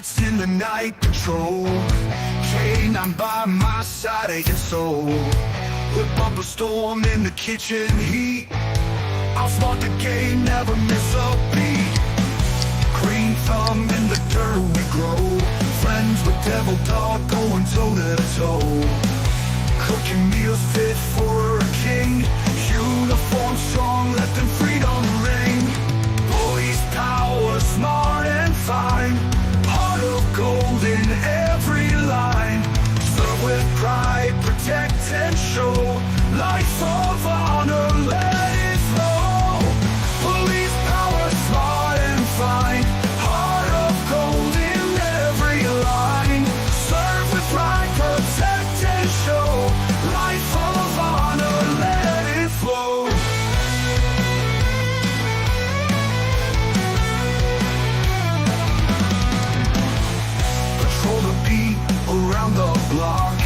nights in the night patrol. Canine by my side, aching soul. Whip up a storm in the kitchen heat. Outsmart the game, never miss a beat. Green thumb in the dirt we grow. Friends with devil dog going toe to toe. Cooking meals fit for a king. Uniform strong, let them freedom ring. Police power, smart and fine. Heart of gold in every line. Serve with pride, protect and show. Life of honor, let it flow. Police power, smart and fine. Heart of gold in every line. Serve with pride, protect and show. Life of honor, let it flow. Patrol the beat around the block.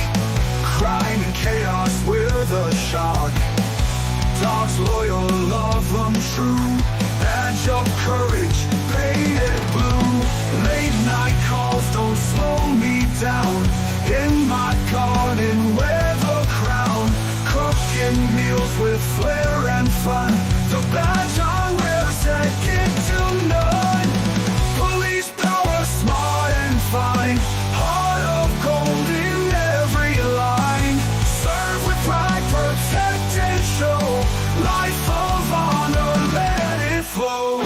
Crime and chaos, we're the shock. Dogs loyal, love them true. Badge of courage, painted blue. Late night calls don't slow me down. In my garden, wear the crown. Cooking meals with flair and fun. The badge I wear, second to none. Police power, smart and fine. Heart of gold in every line. Serve with pride, protect and show. Life of honor, let it flow.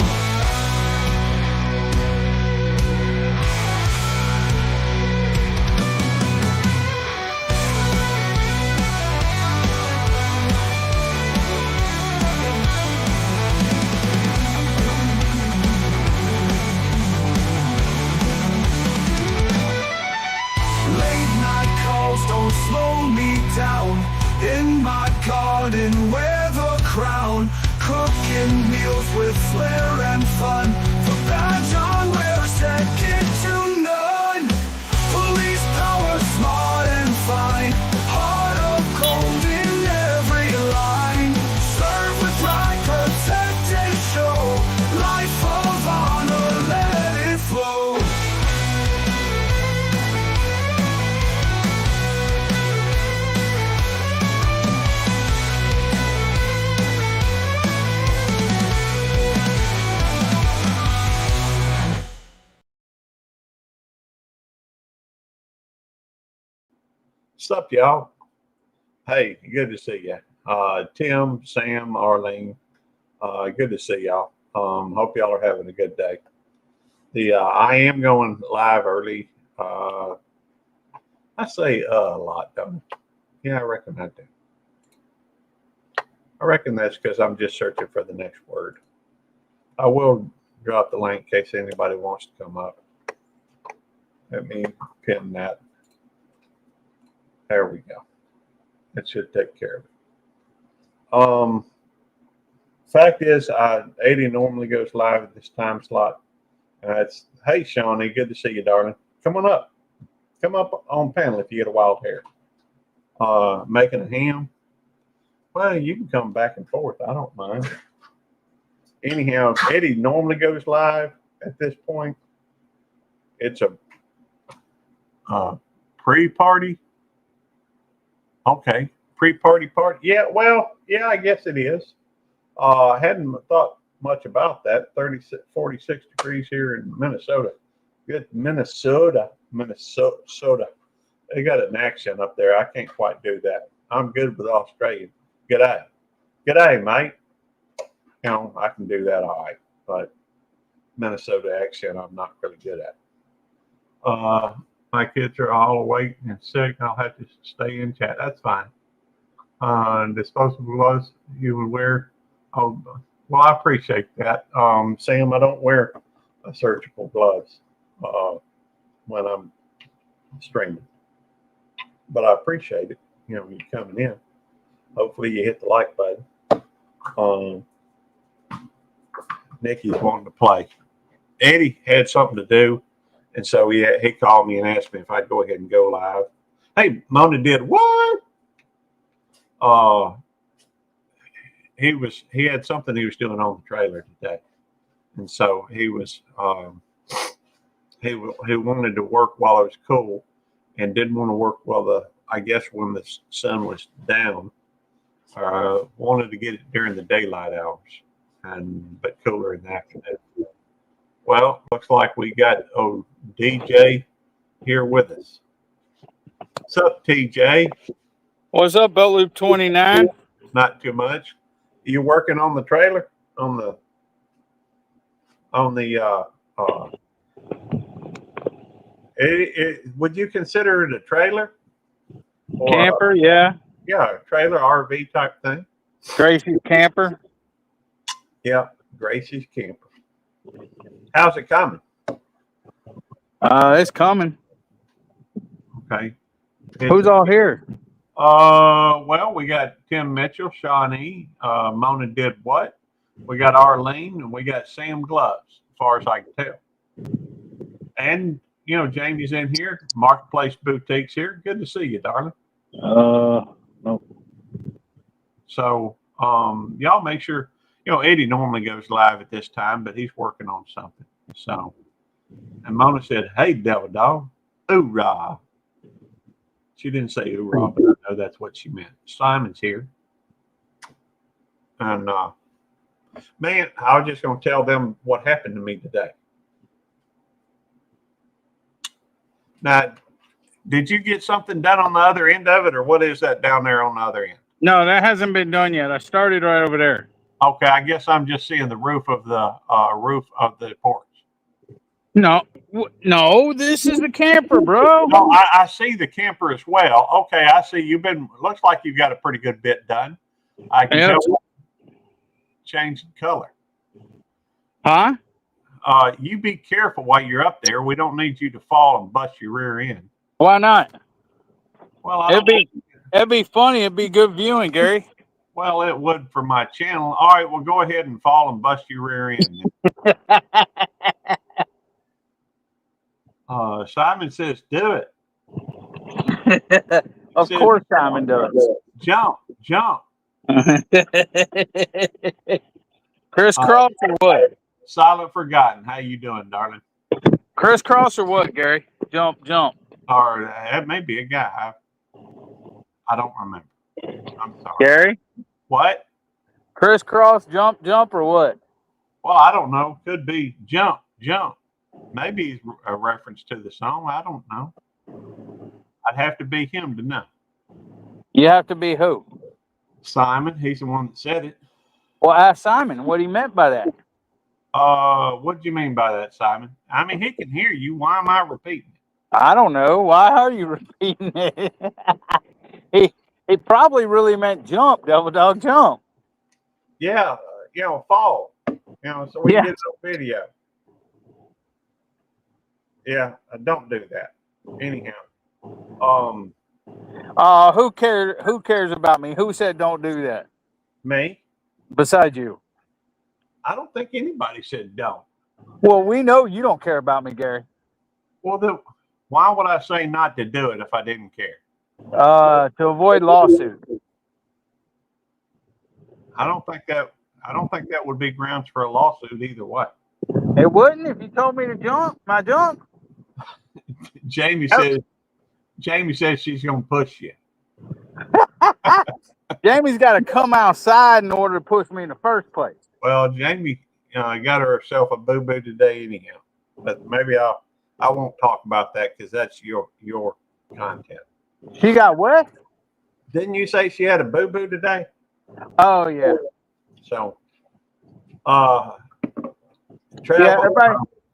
Late night calls don't slow me down. In my garden, wear the crown. Cooking meals with flair and fun. The badge I wear, second to none. Police power, smart and fine. Heart of gold in every line. Serve with pride, protect and show. Life of honor, let it flow. What's up, y'all? Hey, good to see you. Tim, Sam, Arlene, good to see y'all. Hope y'all are having a good day. I am going live early. I say a lot, don't I? Yeah, I reckon I do. I reckon that's because I'm just searching for the next word. I will drop the link in case anybody wants to come up. Let me pin that. There we go. That should take care of it. Fact is, 80 normally goes live at this time slot. Hey, Shawnee, good to see you, darling. Come on up. Come up on panel if you get a wild hair. Making a ham. Well, you can come back and forth. I don't mind. Anyhow, Eddie normally goes live at this point. It's a pre-party. Okay, pre-party party. Yeah, well, yeah, I guess it is. I hadn't thought much about that. 46 degrees here in Minnesota. Good Minnesota. They got an accent up there. I can't quite do that. I'm good with Australian. G'day. G'day, mate. You know, I can do that all right, but Minnesota accent I'm not really good at. My kids are all awake and sick. I'll have to stay in chat. That's fine. Disposable gloves you would wear. Oh, well, I appreciate that. Sam, I don't wear surgical gloves when I'm streaming, but I appreciate it. You know, you coming in. Hopefully you hit the like button. Nikki's wanting to play. Eddie had something to do. And so he called me and asked me if I'd go ahead and go live. Hey, Mona did what? He had something he was doing on the trailer today. And so he who wanted to work while it was cool and didn't want to work I guess when the sun was down, wanted to get it during the daylight hours but cooler in the afternoon. Well, looks like we got DJ here with us. What's up, TJ? What's up, Belt Loop 29? Not too much. You working on the trailer? Would you consider it a trailer? Or Camper, yeah. Yeah, trailer, RV type thing. Gracie's camper. Yeah, Gracie's camper. How's it coming? It's coming. Okay. Who's all here? Well, we got Tim Mitchell, Shawnee, Mona Did What? We got Arlene, and we got Sam Gloves, as far as I can tell. And, Jamie's in here. Marketplace Boutiques here. Good to see you, darling. No. So, y'all make sure, Eddie normally goes live at this time, but he's working on something. So, and Mona said, "Hey, Devil Dog, hoorah." She didn't say hoorah, but I know that's what she meant. Simon's here. And, man, I was just going to tell them what happened to me today. Now, did you get something done on the other end of it, or what is that down there on the other end? No, that hasn't been done yet. I started right over there. Okay, I guess I'm just seeing the roof of the porch. No, this is the camper, bro. No, I see the camper as well. Okay, I see looks like you've got a pretty good bit done. I can tell changing color. Huh? You be careful while you're up there. We don't need you to fall and bust your rear end. Why not? Well, it'd be funny. It'd be good viewing, Gary. Well, it would for my channel. All right, well, go ahead and fall and bust your rear end. Simon says, "Do it." Of course, Simon does. Jump. Crisscross or what? Silent Forgotten. How you doing, darling? Crisscross or what, Gary? Jump. Or that may be a guy. I don't remember. I'm sorry. Gary? What? Crisscross, jump or what? Well, I don't know. Could be jump. Maybe a reference to the song. I don't know. I'd have to be him to know. You have to be who? Simon. He's the one that said it. Well, ask Simon what he meant by that. What do you mean by that, Simon? I mean, he can hear you. Why am I repeating it? I don't know. Why are you repeating it? He probably really meant jump, Devil Dog, jump. Yeah, fall. So we get some video. Yeah, don't do that. Anyhow. Who cares about me? Who said don't do that? Me? Besides you. I don't think anybody said don't. Well, we know you don't care about me, Gary. Well, why would I say not to do it if I didn't care? To avoid lawsuit. I don't think that would be grounds for a lawsuit either way. It wouldn't if you told me to jump. My jump. Jamie says she's gonna push you. Jamie's got to come outside in order to push me in the first place. Well, Jamie got herself a boo-boo today anyhow. But maybe I won't talk about that because that's your content. She got what? Didn't you say she had a boo-boo today? Oh, yeah. So,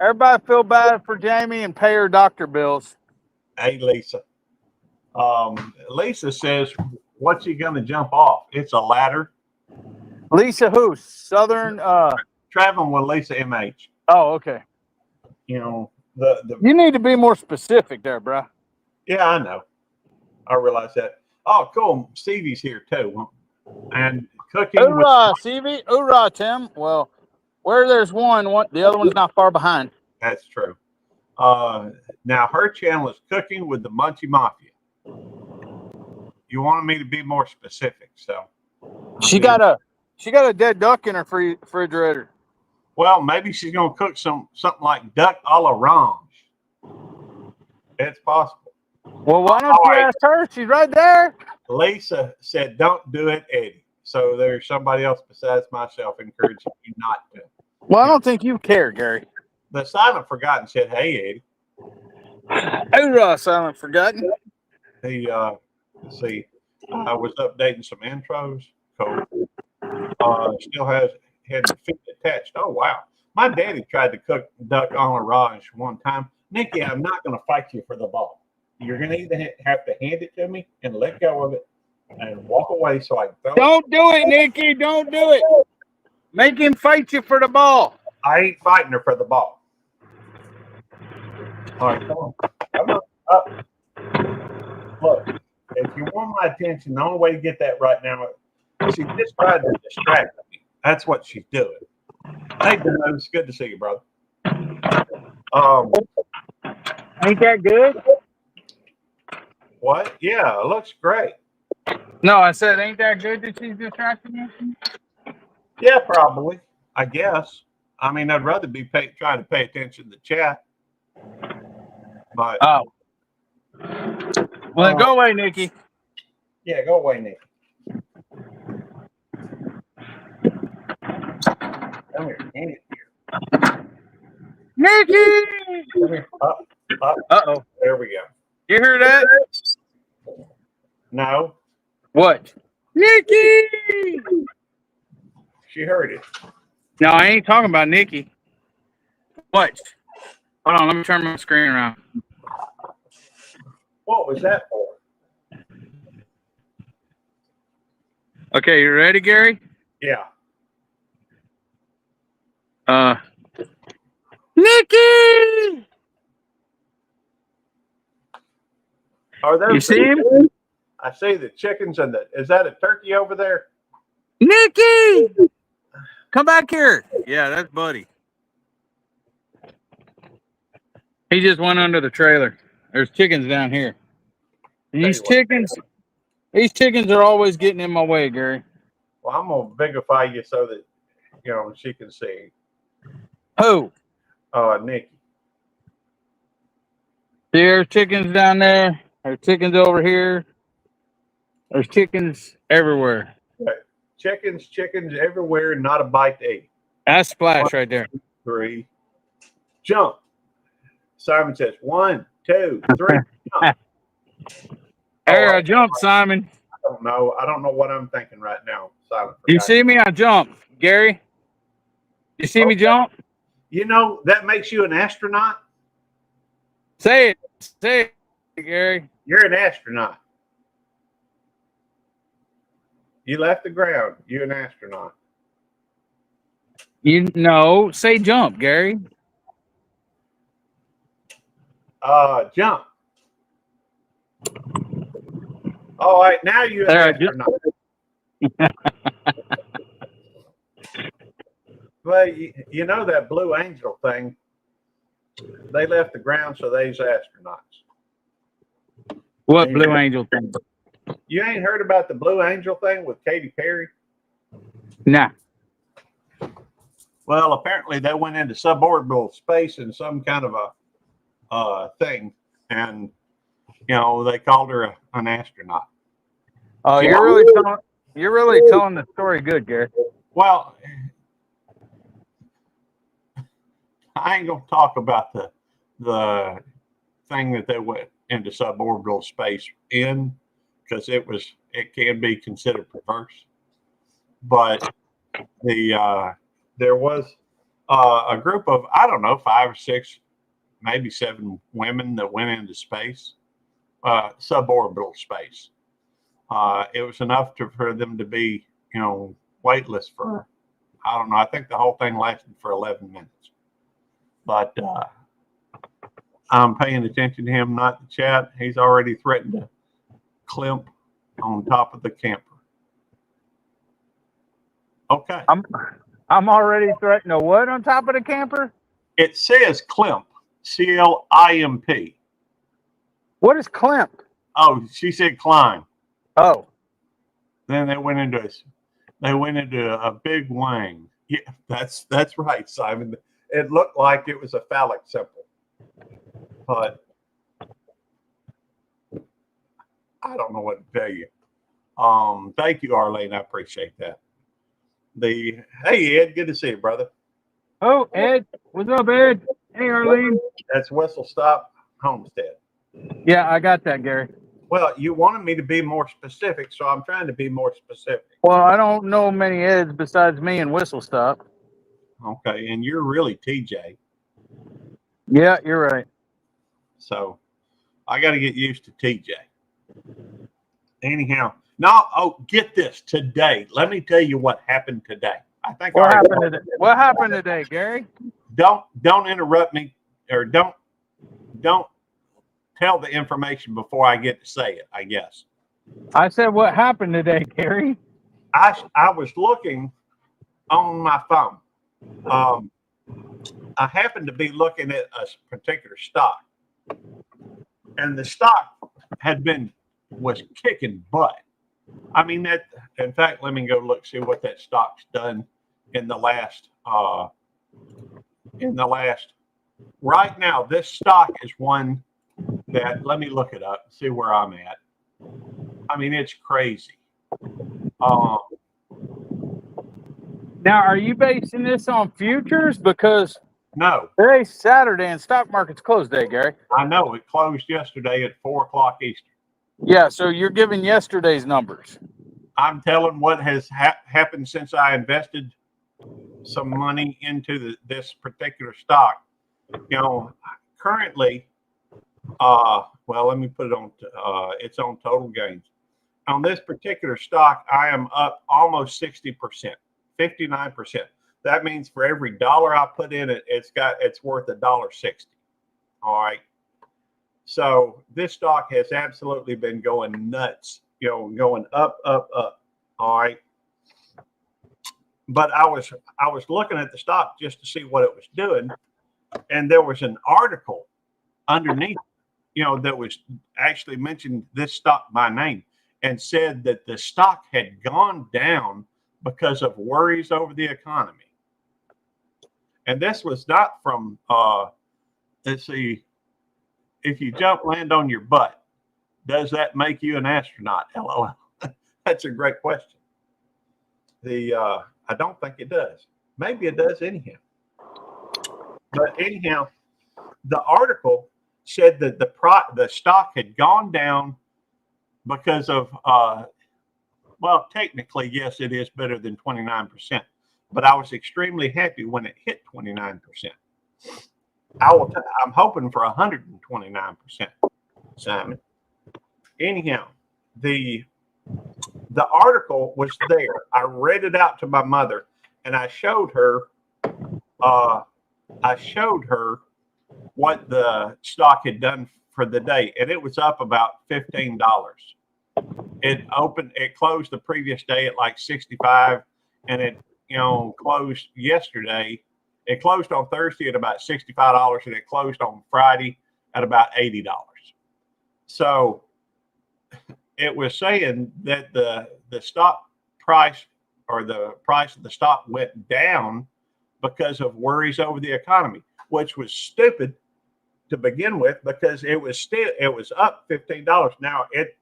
everybody feel bad for Jamie and pay her doctor bills. Hey, Lisa. Lisa says, what's he going to jump off? It's a ladder. Lisa who? Southern? Traveling with Lisa MH. Oh, okay. You need to be more specific there, bro. Yeah, I know. I realize that. Oh, cool. Stevie's here too. And cooking. Hoorah, Stevie. Hoorah, Tim. Well, where there's one, the other one's not far behind. That's true. Now her channel is Cooking with the Munchie Mafia. You wanted me to be more specific, so she got a dead duck in her refrigerator. Well, maybe she's gonna cook something like duck a l'orange. It's possible. Well, why don't you ask her? She's right there. Lisa said, "Don't do it, Eddie." So there's somebody else besides myself encouraging you not to. Well, I don't think you care, Gary. The silent forgotten said, "Hey, Eddie." Hoorah, silent forgotten. He let's see. I was updating some intros. Cool. Still has had the feet attached. Oh wow. My daddy tried to cook duck a la Raj one time. Nikki, I'm not going to fight you for the ball. You're going to either have to hand it to me and let go of it and walk away so I can throw it. Don't do it, Nikki. Don't do it. Make him fight you for the ball. I ain't fighting her for the ball. All right, come on. Come on. Up. Look, if you want my attention, the only way to get that right now, she just tried to distract me. That's what she's doing. Hey, Dino, it's good to see you, brother. Ain't that good? What? Yeah, it looks great. No, I said, ain't that good that she's distracting you? Yeah, probably. I guess. I mean, I'd rather be trying to pay attention to chat. But Oh. Well, then go away, Nikki. yeah, go away, Nick. Come here. Hand it here. Nikki! Come here. Up. Uh-oh. There we go. You hear that? No, What? Nikki! she heard it. No, I ain't talking about Nikki. What? Hold on, let me turn my screen around. What was that for? Okay, you ready, Gary? Yeah. Nikki! Are there? You see him? I see the chickens and is that a turkey over there? Nikki! Come back here. Yeah, that's Buddy. He just went under the trailer. There's chickens down here. And these chickens are always getting in my way, Gary. Well, I'm gonna bigify you so that she can see. Who? Nikki. There's chickens down there. There's chickens over here. There's chickens everywhere. Chickens everywhere, not a bite to eat. That's Splash right there. 3, jump. Simon says 1, 2, 3, jump. There, I jumped, Simon. I don't know what I'm thinking right now. Simon. You see me? I jumped, Gary. You see me jump? That makes you an astronaut. Say it, Gary. You're an astronaut. You left the ground. You're an astronaut. Say jump, Gary. Jump. All right, now you're an astronaut. Well, you know that Blue Angel thing. They left the ground, so they's astronauts. What Blue Angel thing? You ain't heard about the Blue Angel thing with Katy Perry? Nah. Well, apparently they went into suborbital space in some kind of a thing, and they called her an astronaut. Oh, you're really telling the story good, Gary. Well, I ain't gonna talk about the thing that they went into suborbital space in, because it can be considered perverse. But there was a group of, I don't know, 5 or 6, maybe 7 women that went into space, suborbital space. It was enough for them to be, weightless for, I don't know, I think the whole thing lasted for 11 minutes. But I'm paying attention to him, not the chat. He's already threatened to climp on top of the camper. Okay. I'm already threatening a what on top of the camper? It says climp, C-L-I-M-P. What is climp? Oh, she said climb. Oh. Then they went into a big wang. Yeah, that's right, Simon. It looked like it was a phallic symbol. but I don't know what to tell you. Thank you, Arlene. I appreciate that. Hey Ed, good to see you, brother. Oh, Ed. What's up, Ed? Hey, Arlene. That's Whistle Stop Homestead. Yeah, I got that, Gary. Well, you wanted me to be more specific, so I'm trying to be more specific. Well, I don't know many Eds besides me and Whistle Stop. Okay, and you're really TJ, Yeah, you're right. so I got to get used to TJ. Anyhow, now, get this today. Let me tell you what happened today. I think What happened today? What happened today, Gary? Don't interrupt me, or don't tell the information before I get to say it. I guess I said, what happened today, Gary? I was looking on my phone. I happened to be looking at a particular stock, and the stock was kicking butt. I mean, that, in fact, let me go look, see what that stock's done in the last, right now, this stock is one that, let me look it up, see where I'm at. I mean, it's crazy. Now, are you basing this on futures? Because No, today's Saturday and stock market's closed day, Gary. I know it closed yesterday at 4 o'clock Eastern. Yeah, so you're giving yesterday's numbers. I'm telling what has happened since I invested some money into this particular stock. You know, currently, well, let me put it on. It's on total gains. On this particular stock, I am up almost 60%, 59%. That means for every dollar I put in it, it's worth $1.60. All right. So this stock has absolutely been going nuts, you know, going up, up, up. All right. But I was looking at the stock just to see what it was doing, and there was an article underneath, you know, that was actually mentioned this stock by name and said that the stock had gone down because of worries over the economy. And this was not from let's see, if you land on your butt, does that make you an astronaut? LOL. That's a great question. I don't think it does. Maybe it does anyhow. But anyhow, the article said that the stock had gone down because of well, technically, yes, it is better than 29%. But I was extremely happy when it hit 29%. I'm hoping for 129%, Simon. Anyhow, the article was there. I read it out to my mother, and I showed her what the stock had done for the day, and it was up about $15. It closed the previous day at like 65, and it, you know, closed yesterday. It closed on Thursday at about $65, and it closed on Friday at about $80. So it was saying that the stock price, or the price of the stock, went down because of worries over the economy, which was stupid to begin with, because it was up $15. Now it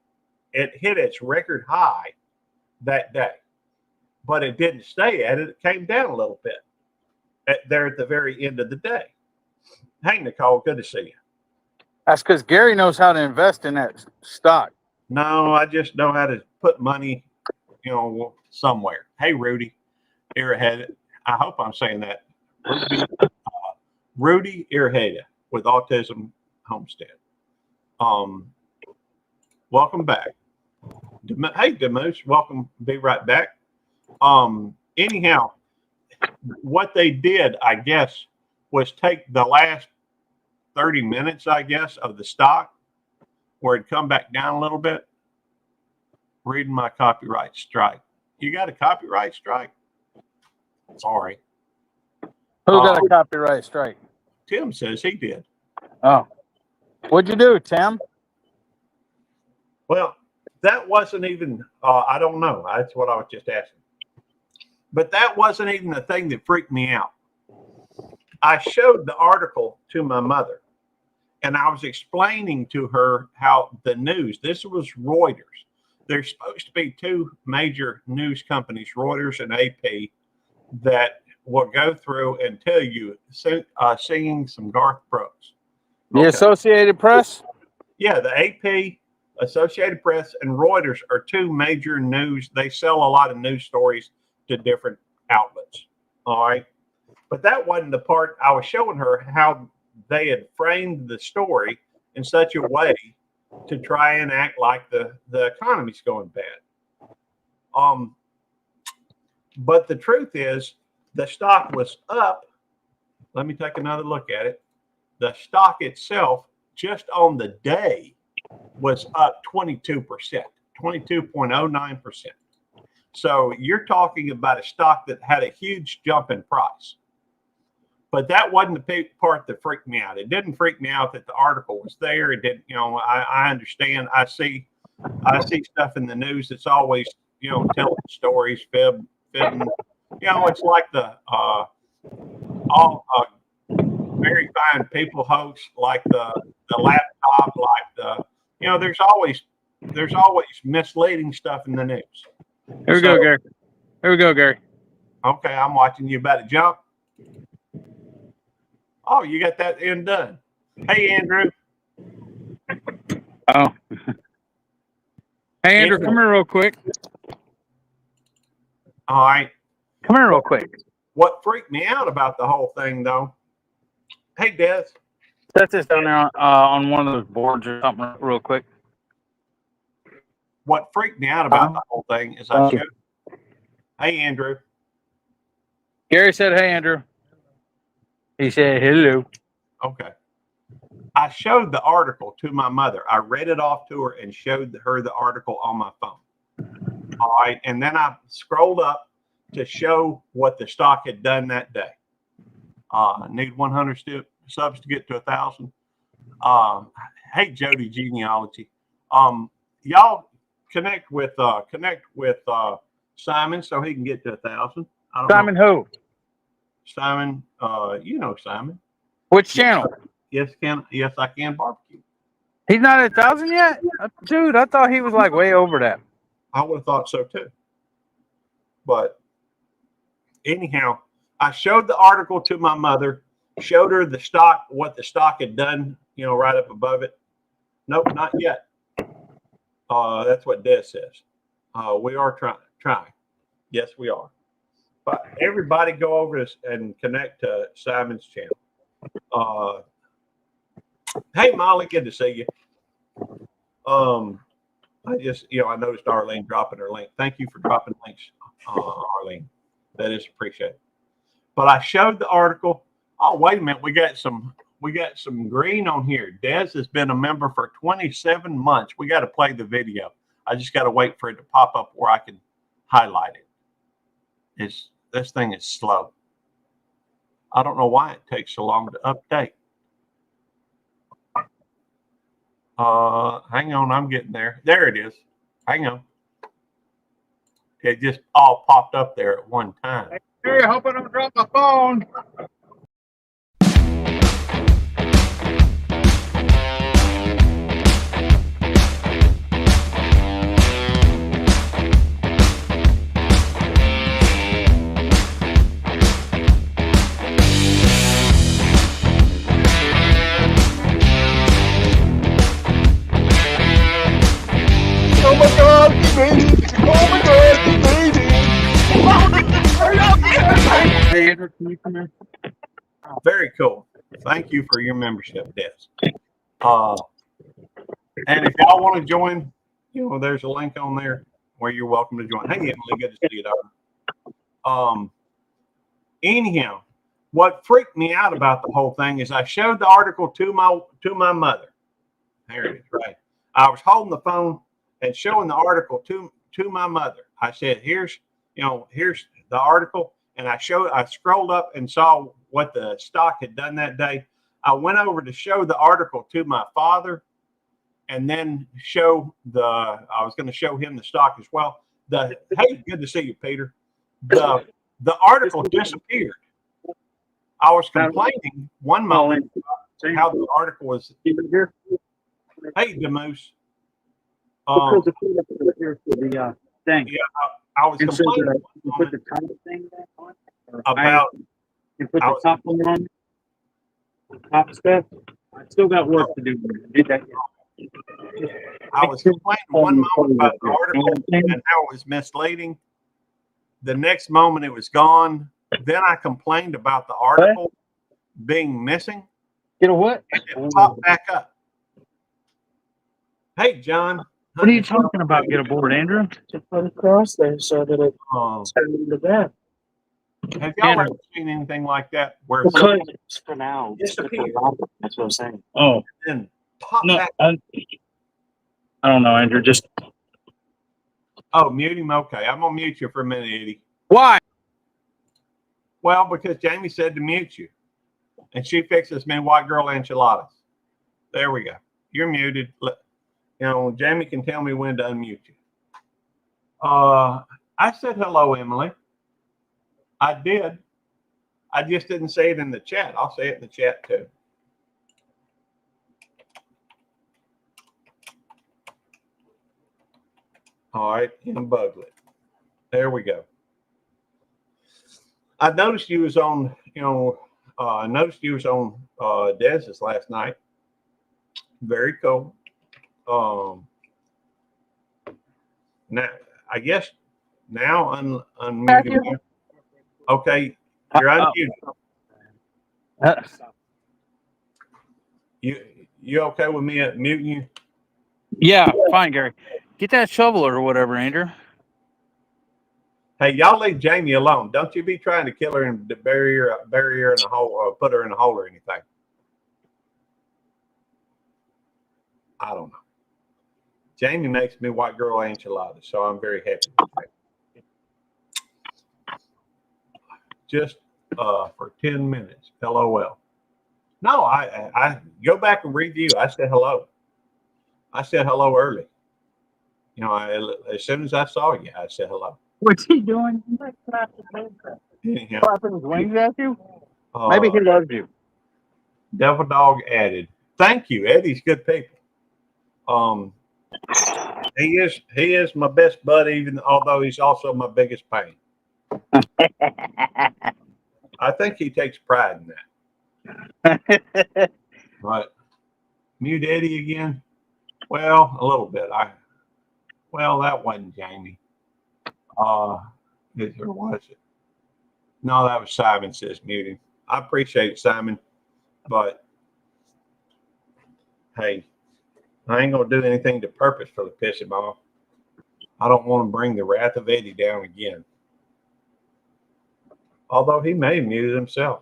hit its record high that day, but it didn't stay at it. It came down a little bit there at the very end of the day. Hey, Nicole, good to see you. That's because Gary knows how to invest in that stock. No, I just know how to put money, you know, somewhere. Hey, Rudy Iraheda. I hope I'm saying that. Rudy Iraheda with Autism Homestead. Welcome back. Hey, Demoose, welcome. Be right back. Anyhow, what they did, I guess, was take the last 30 minutes, I guess, of the stock, where it come back down a little bit. Reading my copyright strike. You got a copyright strike? Sorry. Who got a copyright strike? Tim says he did. Oh. What'd you do, Tim? Well, that wasn't even, I don't know. That's what I was just asking. But that wasn't even the thing that freaked me out. I showed the article to my mother, And I was explaining to her how the news, this was Reuters. There's supposed to be two major news companies, Reuters and AP, that will go through and tell you singing some Garth Brooks. The Associated Press? Yeah, the AP, Associated Press, and Reuters are two major news. They sell a lot of news stories to different outlets. All right. But that wasn't the part I was showing her, how they had framed the story in such a way to try and act like the economy's going bad. But the truth is, the stock was up. Let me take another look at it. The stock itself, just on the day, was up 22%, 22.09%. So you're talking about a stock that had a huge jump in price. But that wasn't the part that freaked me out. It didn't freak me out that the article was there. It didn't, I understand. I see stuff in the news that's always, telling stories, fibbing. It's like the all very fine people hoax, like the laptop, like there's always misleading stuff in the news. Here we go, Gary. Here we go, Gary. Okay, I'm watching you about to jump. Oh, you got that end done. Hey, Andrew. Oh. Hey, Andrew, come here real quick. All right. Come here real quick. What freaked me out about the whole thing, though. Hey, Des. Set this down there on one of those boards or something real quick. What freaked me out about the whole thing is I showed. Hey, Andrew. Gary said, hey, Andrew. He said, hello. Okay. I showed the article to my mother. I read it off to her and showed her the article on my phone. All right. And then I scrolled up to show what the stock had done that day. Need 100 subs to get to 1,000. Hey, Jody Genealogy. Y'all connect with Simon so he can get to 1,000. Simon who? Simon, Simon. Which channel? Yes, I can barbecue. He's not at 1,000 yet? Dude, I thought he was like way over that. I would have thought so too. But anyhow, I showed the article to my mother, showed her the stock, what the stock had done, right up above it. Nope, not yet. That's what Des says. We are trying. Yes, we are. But everybody go over and connect to Simon's channel. Hey, Molly, good to see you. I just, I noticed Arlene dropping her link. Thank you for dropping links, Arlene. That is appreciated. But I showed the article. Oh, wait a minute. We got some green on here. Des has been a member for 27 months. We got to play the video. I just got to wait for it to pop up where I can highlight it. This thing is slow. I don't know why it takes so long to update. Hang on, I'm getting there. There it is. Hang on. It just all popped up there at one time. Hey, I hope I don't drop my phone. Oh my God, he made it! Oh my God, he made it! Hey, Andrew, can you come here? Very cool. Thank you for your membership, Des. And if y'all want to join, there's a link on there where you're welcome to join. Hey, Emily, good to see you, dog. Anyhow, what freaked me out about the whole thing is I showed the article to my mother. There it is, right? I was holding the phone and showing the article to my mother. I said, here's the article. And I scrolled up and saw what the stock had done that day. I went over to show the article to my father and then I was going to show him the stock as well. Hey, good to see you, Peter. The article disappeared. I was complaining one moment how the article was. Here, Hey, Demoose. because here's the thing. Yeah, I was And so complaining you put the top thing back on. or about. you put I the was- top one on. The top stuff. I still got work to do. Did that yet. I was complaining one moment about the article and how it was misleading. The next moment it was gone. Then I complained about the article being missing. Get a what? It popped back up. Hey, John. What are you talking about? Get aboard, Andrew? To put across there so that it Um, turns into that. have y'all Andrew. ever seen anything like that where Because- It's for now. Disappear. That's what I'm saying. Oh something popped no, back? I don't know, Andrew. Just Oh, mute him. Okay, I'm gonna mute you for a minute, Eddie. why? Well, because Jamie said to mute you, and she fixes me white girl enchiladas. There we go. You're muted. Jamie can tell me when to unmute you. I said hello, Emily. I did. I just didn't say it in the chat. I'll say it in the chat too. All right, in Buglet. There we go. I noticed you was on, I noticed you was on Dez's last night. Very cool. Now, I guess now unmuting you. Okay, you're unmuted. You okay with me muting you? Yeah, fine, Gary. Get that shovel or whatever, Andrew. Hey, y'all leave Jamie alone. Don't you be trying to kill her and bury her in a hole or put her in a hole or anything. I don't know. Jamie makes me white girl enchiladas, so I'm very happy with that. Just for 10 minutes. LOL. No, I go back and review. I said hello. I said hello early. As soon as I saw you, I said hello. What's he doing? Yeah. Clapping his wings at you? Maybe he loves you. Devil Dog added. Thank you. Eddie's good people. He is my best buddy, even although he's also my biggest pain. I think he takes pride in that. But mute Eddie again. Well, a little bit. That wasn't Jamie. Or was it? No, that was Simon says muting. I appreciate it, Simon. But hey, I ain't gonna do anything to purpose for the piss him off. I don't want to bring the wrath of Eddie down again. Although he may have muted himself.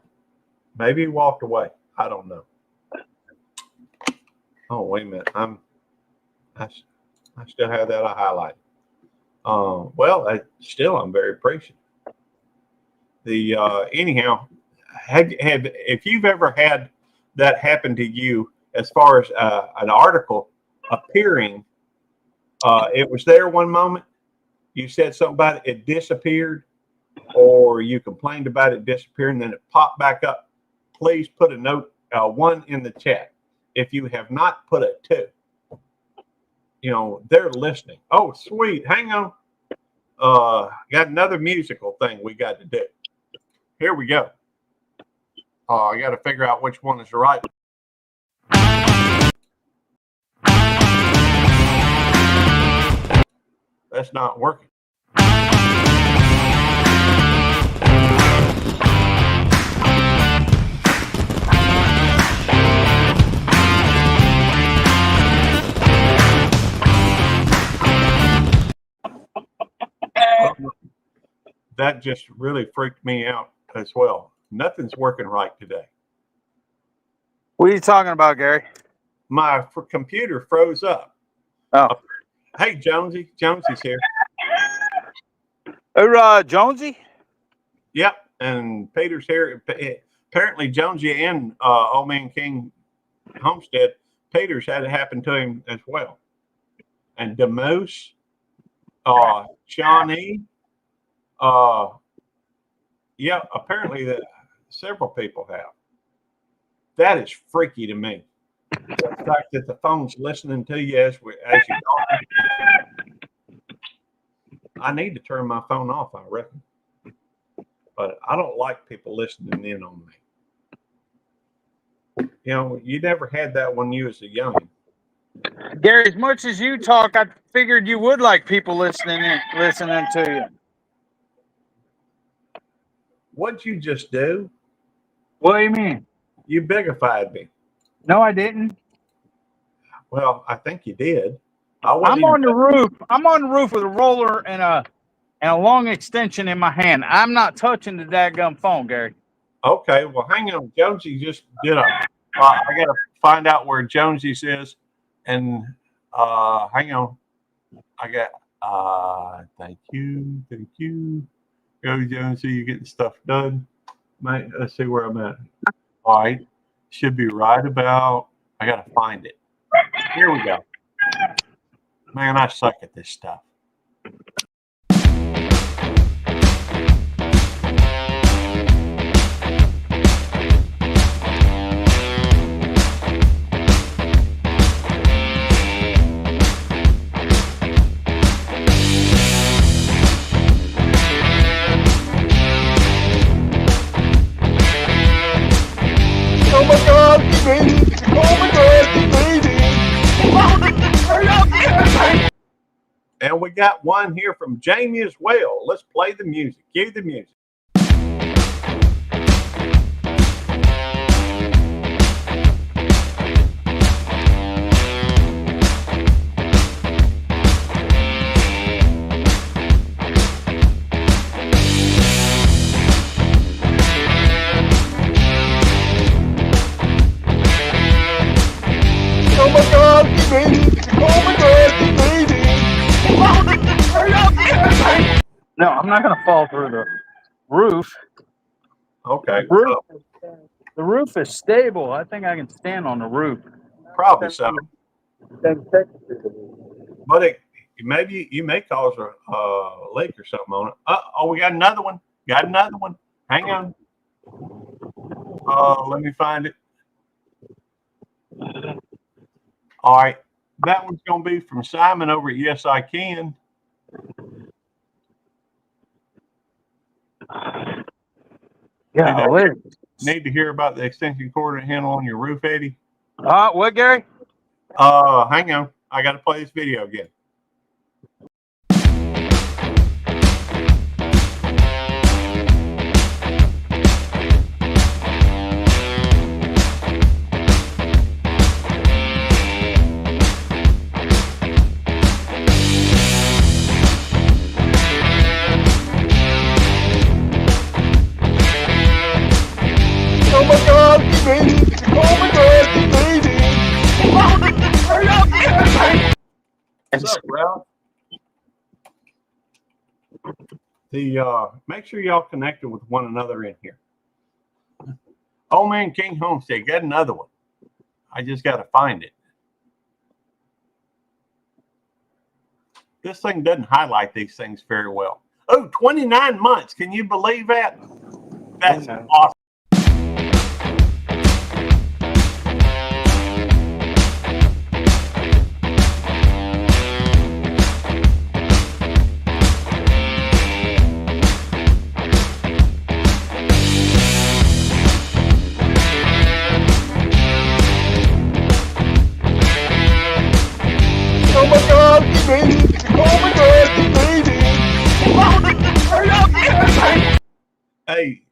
Maybe he walked away. I don't know. Oh, wait a minute. I still have that highlighted. I'm very appreciative. Anyhow, if you've ever had that happen to you, as far as an article appearing, it was there one moment, you said something about it, it disappeared, or you complained about it disappearing, then it popped back up. Please put a note, 1 in the chat. If you have not put a 2, they're listening. Oh, sweet. Hang on. Got another musical thing we got to do. Here we go. I got to figure out which one is the right. That's not working. That just really freaked me out as well. Nothing's working right today. What are you talking about, Gary? My computer froze up. Oh. Hey, Jonesy. Jonesy's here. Jonesy? Yep. And Peter's here. Apparently, Jonesy and Old Man King Homestead, Peter's had it happen to him as well. And Demoose, Shawnee, apparently several people have. That is freaky to me. The fact that the phone's listening to you as you're talking. I need to turn my phone off, I reckon. But I don't like people listening in on me. You know, you never had that when you was a youngin'. Gary, as much as you talk, I figured you would like people listening to you. What'd you just do? What do you mean? You bigified me. No, I didn't. Well, I think you did. I'm on the roof. I'm on the roof with a roller and a long extension in my hand. I'm not touching the dadgum phone, Gary. Okay, well, hang on. Jonesy just did I got to find out where Jonesy's is. And hang on. I got, thank you. Go, Jonesy, you're getting stuff done. Mate, let's see where I'm at. All right. Should be right about, I got to find it. Here we go. Man, I suck at this stuff. Oh my God, baby! Oh my God, baby! And we got one here from Jamie as well. Let's play the music. Cue the music. Oh my God, baby! Oh my God, baby! No, I'm not going to fall through the roof. Okay. The roof is stable. I think I can stand on the roof. Probably so. But maybe you may cause a leak or something on it. Oh, we got another one. Hang on. Let me find it. All right. That one's going to be from Simon over at Yes I Can. Yeah, Need to hear about the extension cord handle on your roof, Eddie? what, Gary? Hang on. I got to play this video again. Oh my God, baby! Oh my God, baby! What's up, Ralph? Make sure y'all connected with one another in here. Oh man, King Homestead, got another one. I just got to find it. This thing doesn't highlight these things very well. Oh, 29 months. Can you believe that? That's awesome. Oh my God, baby! Oh my God, baby! Hey,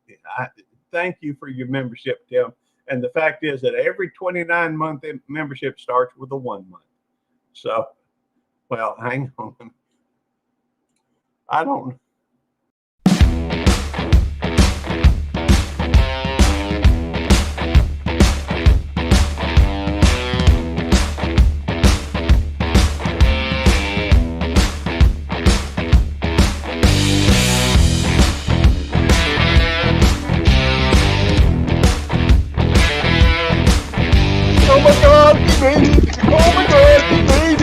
thank you for your membership, Tim. And the fact is that every 29-month membership starts with a 1 month. So, well, hang on. I don't. Oh my God, baby! Oh my God, baby!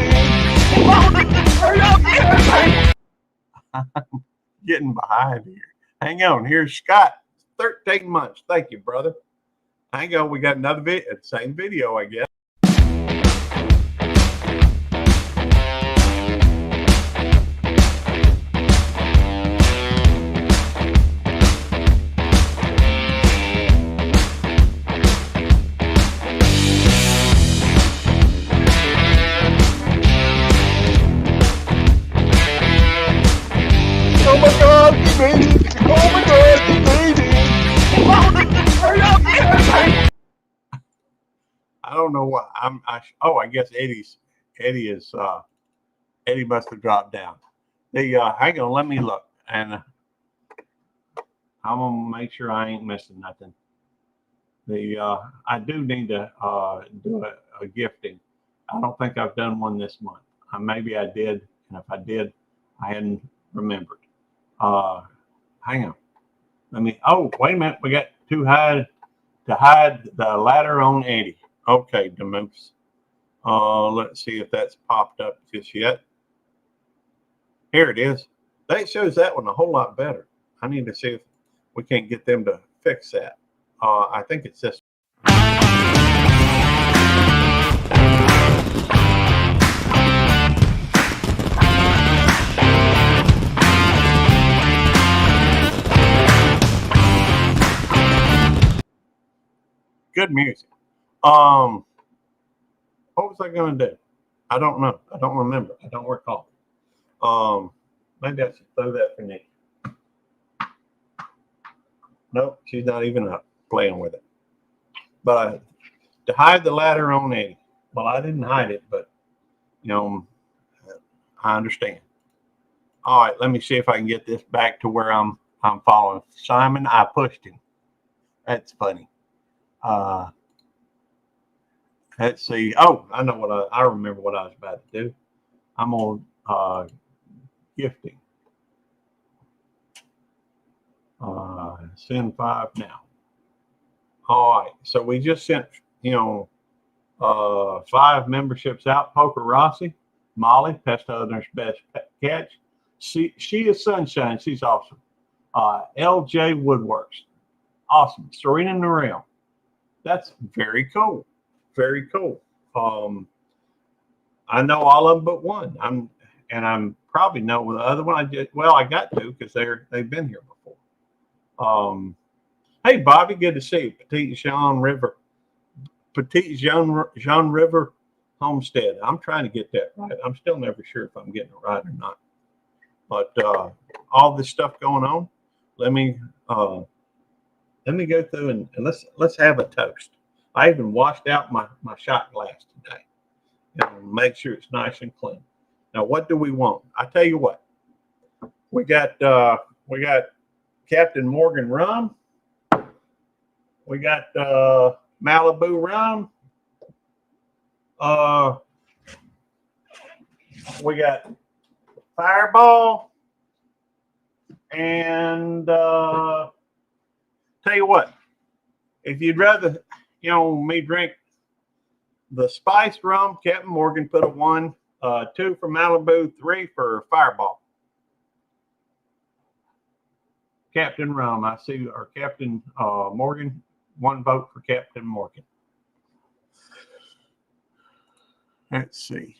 Getting behind here. Hang on. Here's Scott. 13 months. Thank you, brother. Hang on, we got another video, same video, I guess. Oh my God, he made it! Oh my God, he made it! Hurry up! I don't know what I guess Eddie must have dropped down. Hang on, let me look, and I'm gonna make sure I ain't missing nothing. I do need to do a gifting. I don't think I've done one this month. Maybe I did, and if I did, I hadn't remembered. Hang on. Oh, wait a minute. We got to hide the ladder on Eddie. Okay, the moose. Let's see if that's popped up just yet. Here it is. That shows that one a whole lot better. I need to see if we can't get them to fix that. I think it's this. Good music. What was I going to do? I don't know. I don't remember. I don't recall. Maybe I should throw that for Nick. Nope, she's not even up playing with it. But to hide the ladder on Eddie. Well, I didn't hide it, but I understand. All right, let me see if I can get this back to where I'm following. Simon, I pushed him. That's funny. Let's see. Oh, I know what I remember what I was about to do. I'm on gifting. Send 5 now. All right. So we just sent 5 memberships out. Poker Rossi, Molly, Pest Owner's Best Catch. She is Sunshine. She's awesome. LJ Woodworks. Awesome. Serena Norell. That's very cool. Very cool. I know all of them but one. I'm probably know the other one. I got to because they've been here before. Hey Bobby, good to see you. Petite Jean River Homestead. I'm trying to get that right. I'm still never sure if I'm getting it right or not. But all this stuff going on, let me go through and let's have a toast. I even washed out my shot glass today and make sure it's nice and clean. Now, what do we want? I tell you what, we got Captain Morgan rum. We got Malibu rum. We got Fireball. And tell you what, if you'd rather, me drink the spiced rum, Captain Morgan put a 1, 2 for Malibu, 3 for Fireball. Captain Rum, I see, or Captain Morgan, 1 vote for Captain Morgan. Let's see.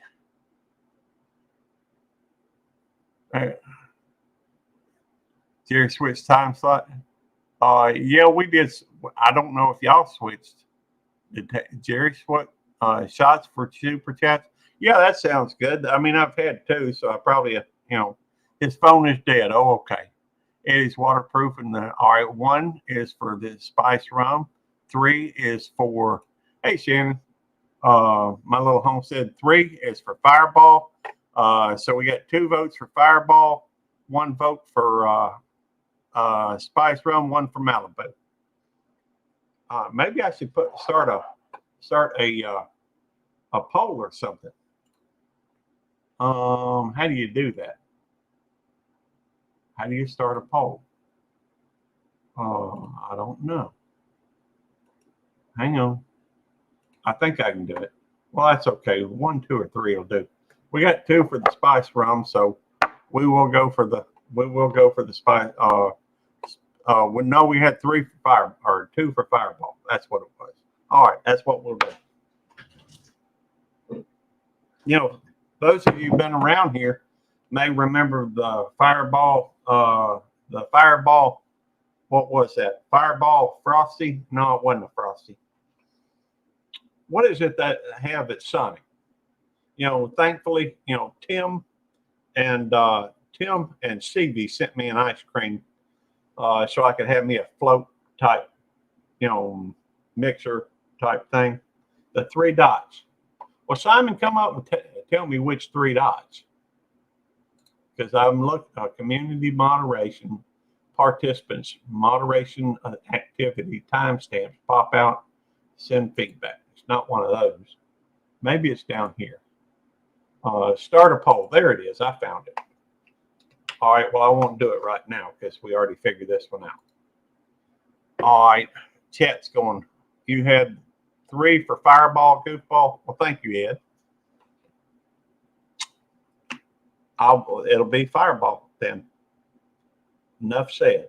All right. Jerry switched time slot. Yeah, we did. I don't know if y'all switched. Did Jerry switch shots for super chats? Yeah, that sounds good. I mean, I've had 2, so I probably, his phone is dead. Oh, okay. Eddie's waterproof, and all right, 1 is for the spice rum. 3 is for, hey Shannon, my little homestead. 3 is for Fireball. So we got 2 votes for Fireball, 1 vote for spice rum, 1 for Malibu. Maybe I should start a poll or something. How do you do that? How do you start a poll? I don't know. Hang on. I think I can do it. Well, that's okay. 1, 2, or 3 will do. We got 2 for the spice rum, so we will go for the spice No, we had 3 for fire or 2 for Fireball. That's what it was. All right, that's what we'll do. You know, those of you who've been around here may remember the Fireball. What was that? Fireball Frosty? No, it wasn't a Frosty. What is it that have at Sonic? You know, thankfully, you know, Tim and Stevie sent me an ice cream so I could have me a float type, you know, mixer type thing. The 3 dots. Well, Simon, come up and tell me which 3 dots. Because I'm looking community moderation, participants, moderation activity, timestamps, pop out, send feedback. It's not one of those. Maybe it's down here. Start a poll. There it is. I found it. All right. Well, I won't do it right now because we already figured this one out. All right. Chat's going. You had 3 for Fireball, Goofball. Well, thank you, Ed. It'll be Fireball then. Enough said.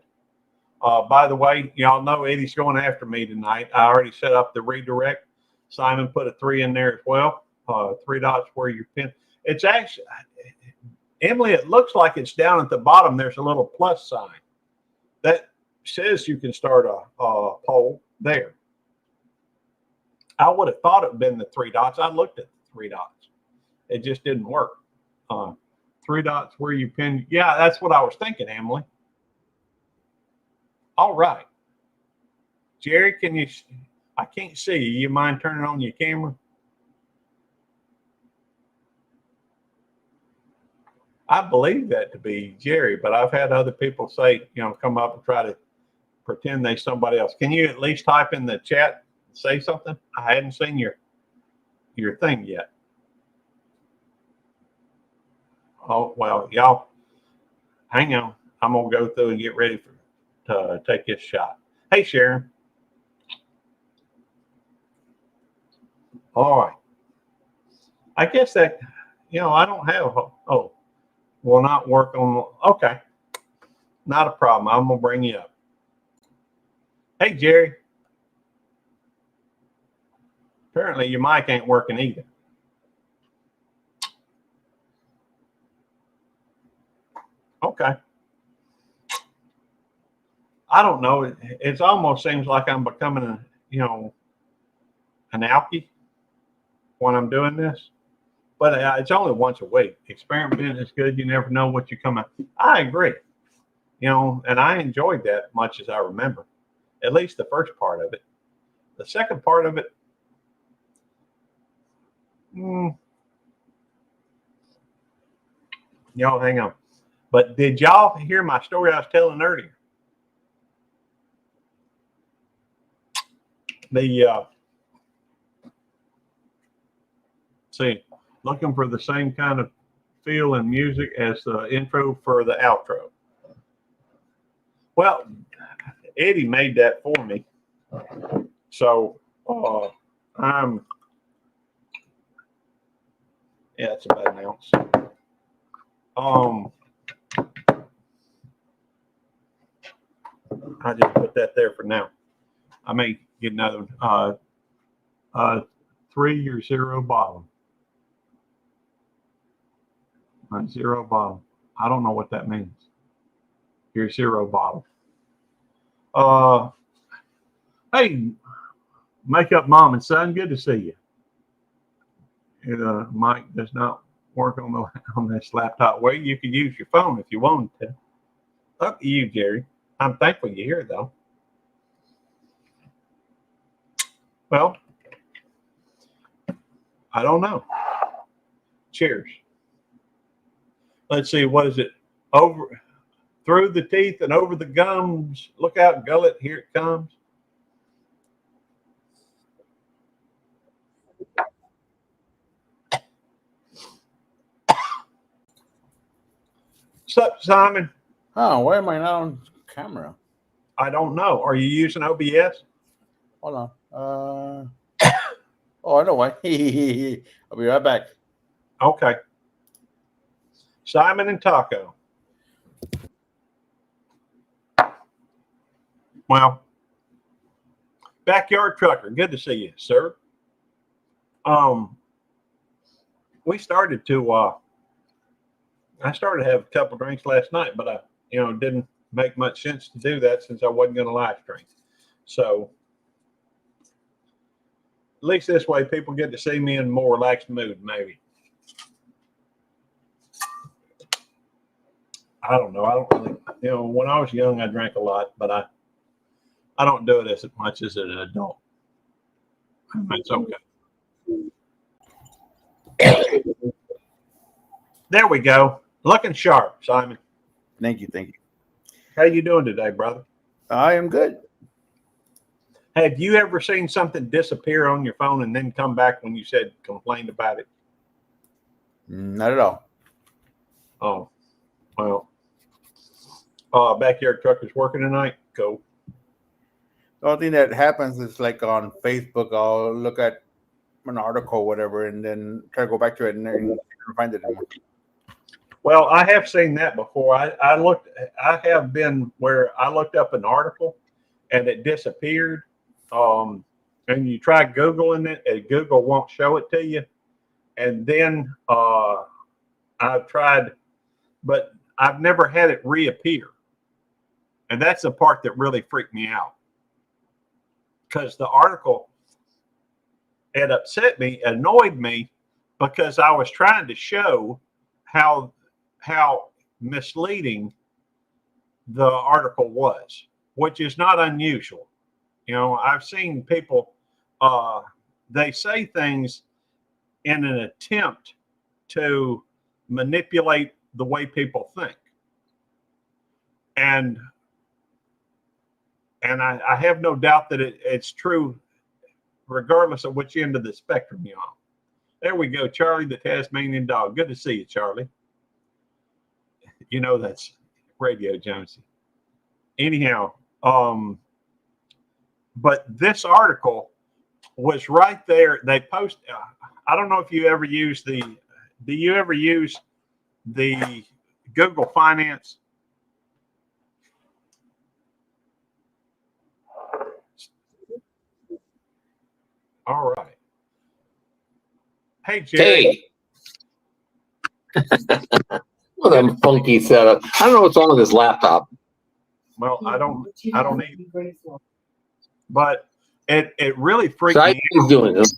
By the way, y'all know Eddie's going after me tonight. I already set up the redirect. Simon put a 3 in there as well. 3 dots where your pin. It's actually, Emily, it looks like it's down at the bottom. There's a little plus sign that says you can start a poll there. I would have thought it would have been the 3 dots. I looked at the 3 dots. It just didn't work. 3 dots where you pin. Yeah, that's what I was thinking, Emily. All right. Jerry, can you? I can't see you. You mind turning on your camera? I believe that to be Jerry, but I've had other people say, you know, come up and try to pretend they're somebody else. Can you at least type in the chat and say something? I hadn't seen your thing yet. Oh, well, y'all, hang on. I'm going to go through and get ready to take this shot. Hey, Sharon. All right. I guess that, you know, I don't have, will not work on, okay. Not a problem. I'm going to bring you up. Hey, Jerry. Apparently your mic ain't working either. Okay. I don't know. It almost seems like I'm becoming an alkie when I'm doing this. But it's only once a week. Experimenting is good. You never know what you come out. I agree. You know, and I enjoyed that much as I remember. At least the first part of it. The second part of it, y'all hang on. But did y'all hear my story I was telling earlier? Looking for the same kind of feel and music as the intro for the outro. Well, Eddie made that for me. So it's about an ounce. I just put that there for now. I may get another 3 or 0 bottom. 0 bottom. I don't know what that means. Your 0 bottom. Hey, Makeup Mom and Son, good to see you. Mic does not work on this laptop. Well, you could use your phone if you wanted to. Up to you, Jerry. I'm thankful you're here, though. Well, I don't know. Cheers. Let's see, what is it? Over, through the teeth and over the gums. Look out, gullet, here it comes. What's up, Simon? Oh, why am I not on camera? I don't know. Are you using OBS? Hold on. Oh, I know why. I'll be right back. Okay. Simon and Taco. Well, Backyard Trucker, good to see you, sir. We started to I started to have a couple drinks last night, but I didn't make much sense to do that since I wasn't going to live stream. So at least this way people get to see me in a more relaxed mood, maybe. I don't know. I don't really, when I was young, I drank a lot, but I don't do it as much as an adult. It's okay. There we go. Looking sharp, Simon. Thank you. Thank you. How you doing today, brother? I am good. Have you ever seen something disappear on your phone and then come back when you said complained about it? Not at all. Oh, well. Backyard Trucker's working tonight. Go. The only thing that happens is like on Facebook, I'll look at an article or whatever and then try to go back to it and then find it anymore. Well, I have seen that before. I have been where I looked up an article and it disappeared. And you try Googling it and Google won't show it to you. And then I've tried, but I've never had it reappear. And that's the part that really freaked me out. Because the article, it upset me, annoyed me, because I was trying to show how misleading the article was, which is not unusual. I've seen people, they say things in an attempt to manipulate the way people think. And I have no doubt that it's true regardless of which end of the spectrum you're on. There we go, Charlie the Tasmanian Dog. Good to see you, Charlie. That's Radio Jonesy. Anyhow, but this article was right there. They post. I don't know if you ever use do you ever use the Google Finance? All right. Hey, Jerry. Hey. What a funky setup. I don't know what's wrong with this laptop. Well, I don't either. But it really freaked So me he's out. doing this.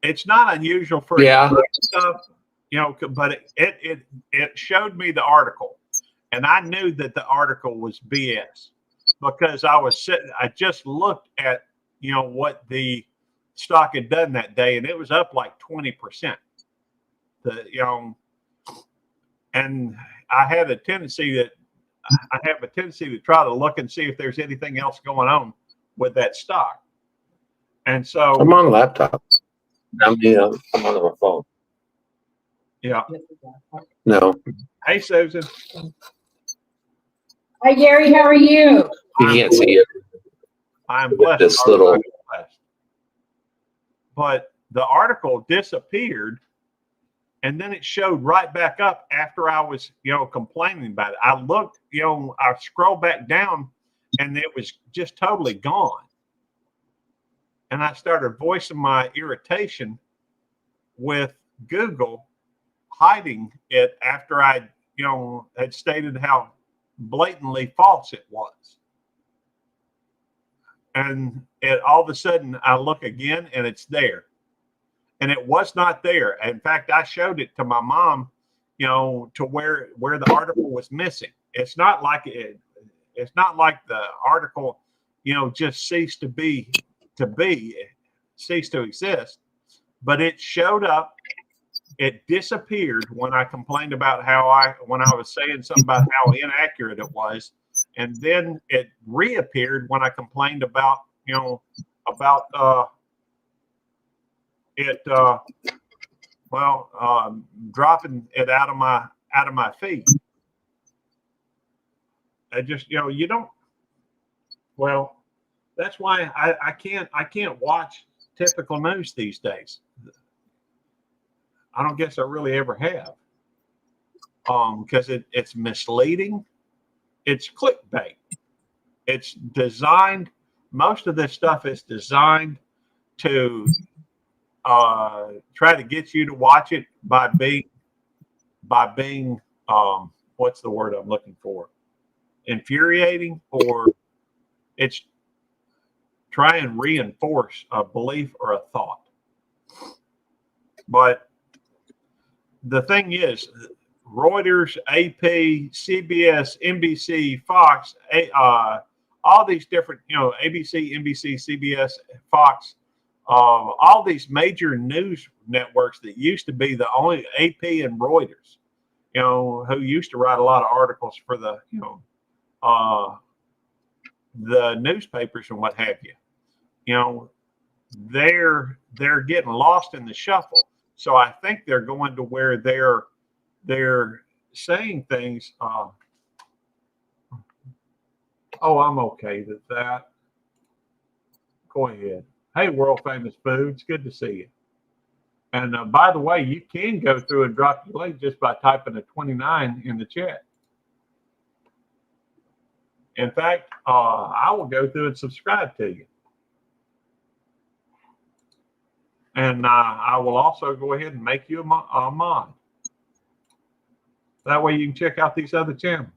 It's not unusual for stuff, but it showed me the article, and I knew that the article was BS because I just looked at what the stock had done that day, and it was up like 20%. And I have a tendency to try to look and see if there's anything else going on with that stock. And so I'm on a laptop. I'm on my phone. Yeah. No, Hey, Susan. Hi, Gary. How are you? you can't see it. I'm blessed. This I'm little- blessed. But the article disappeared, and then it showed right back up after I was, complaining about it. I looked, I scrolled back down, and it was just totally gone. And I started voicing my irritation with Google hiding it after I, had stated how blatantly false it was. And all of a sudden I look again and it's there. And it was not there. In fact, I showed it to my mom, to where the article was missing. It's not like it's not like the article, just ceased to exist, but it showed up. It disappeared when I complained about when I was saying something about how inaccurate it was. And then it reappeared when I complained about, dropping it out of my feed. I just, you don't. Well, that's why I can't watch typical news these days. I don't guess I really ever have. Because it's misleading. It's clickbait. It's designed. Most of this stuff is designed to try to get you to watch it by being what's the word I'm looking for? Infuriating, or it's try and reinforce a belief or a thought. But the thing is, Reuters, AP, CBS, NBC, Fox, all these different, ABC, NBC, CBS, Fox, all these major news networks that used to be the only AP and Reuters, who used to write a lot of articles for the newspapers and what have you. They're getting lost in the shuffle. So I think they're going to where they're saying things. Oh, I'm okay with that. Go ahead. Hey, world famous foods, good to see you. And by the way, you can go through and drop your link just by typing a 29 in the chat. In fact, I will go through and subscribe to you. And I will also go ahead and make you a mod. That way you can check out these other channels.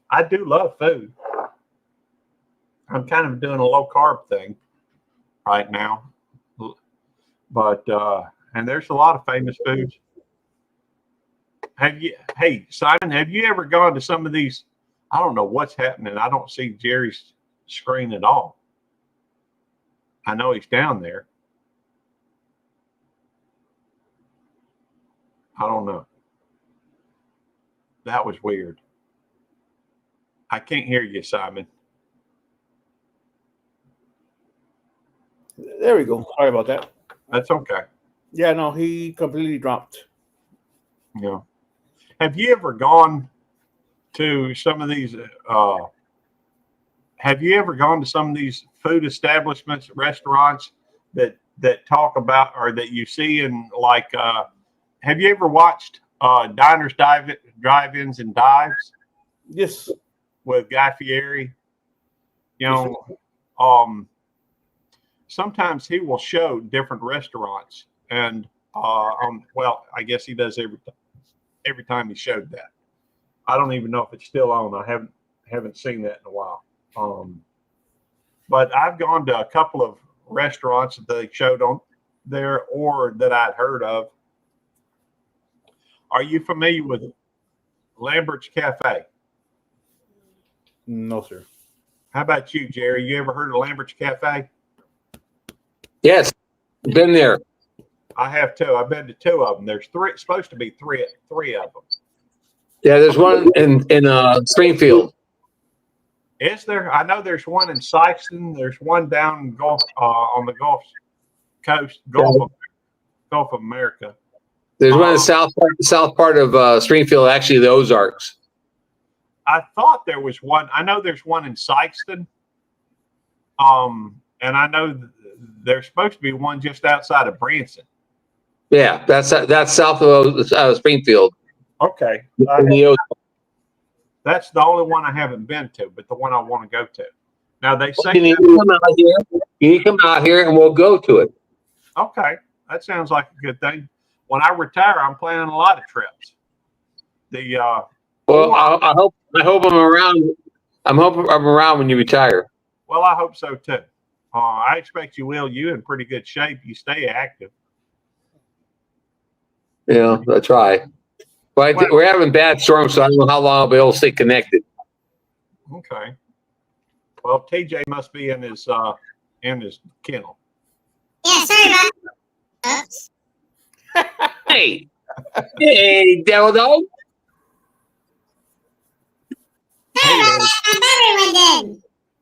I do love food. I'm kind of doing a low carb thing right now. But, and there's a lot of famous foods. Hey, Simon, have you ever gone to some of these? I don't know what's happening. I don't see Jerry's screen at all. I know he's down there. I don't know. That was weird. I can't hear you, Simon. There we go. Sorry about that. That's okay. Yeah, no, he completely dropped. Yeah. Have you ever gone to some of these? Have you ever gone to some of these food establishments, restaurants that talk about, or that you see in like? Have you ever watched Diners, Drive-ins, and Dives? Yes. With Guy Fieri. Sometimes he will show different restaurants, and well, I guess he does every time he showed that. I don't even know if it's still on. I haven't seen that in a while. But I've gone to a couple of restaurants that they showed on there or that I'd heard of. Are you familiar with Lambert's Cafe? No, sir. How about you, Jerry? You ever heard of Lambert's Cafe? Yes, been there. I have too. I've been to two of them. There's supposed to be three of them. Yeah, there's one in Springfield. Is there? I know there's one in Sykeston. There's one down Gulf on the Gulf Coast, Gulf of America. There's one in the south part of Springfield, actually the Ozarks. I thought there was one. I know there's one in Sykeston. And I know there's supposed to be one just outside of Branson. Yeah, that's south of Springfield. Okay. That's the only one I haven't been to, but the one I want to go to. Now they say You need to come out here and we'll go to it. okay, that sounds like a good thing. When I retire, I'm planning a lot of trips. Well, I hope I'm around. I'm hoping I'm around when you retire. Well, I hope so too. I expect you will. You in pretty good shape. You stay active. Yeah, I try. But we're having bad storms, so I don't know how long I'll be able to stay connected. Okay. Well, TJ must be in his kennel. Yeah, sorry about that. Oops. Hey, devil dog. Sorry about that. My battery went dead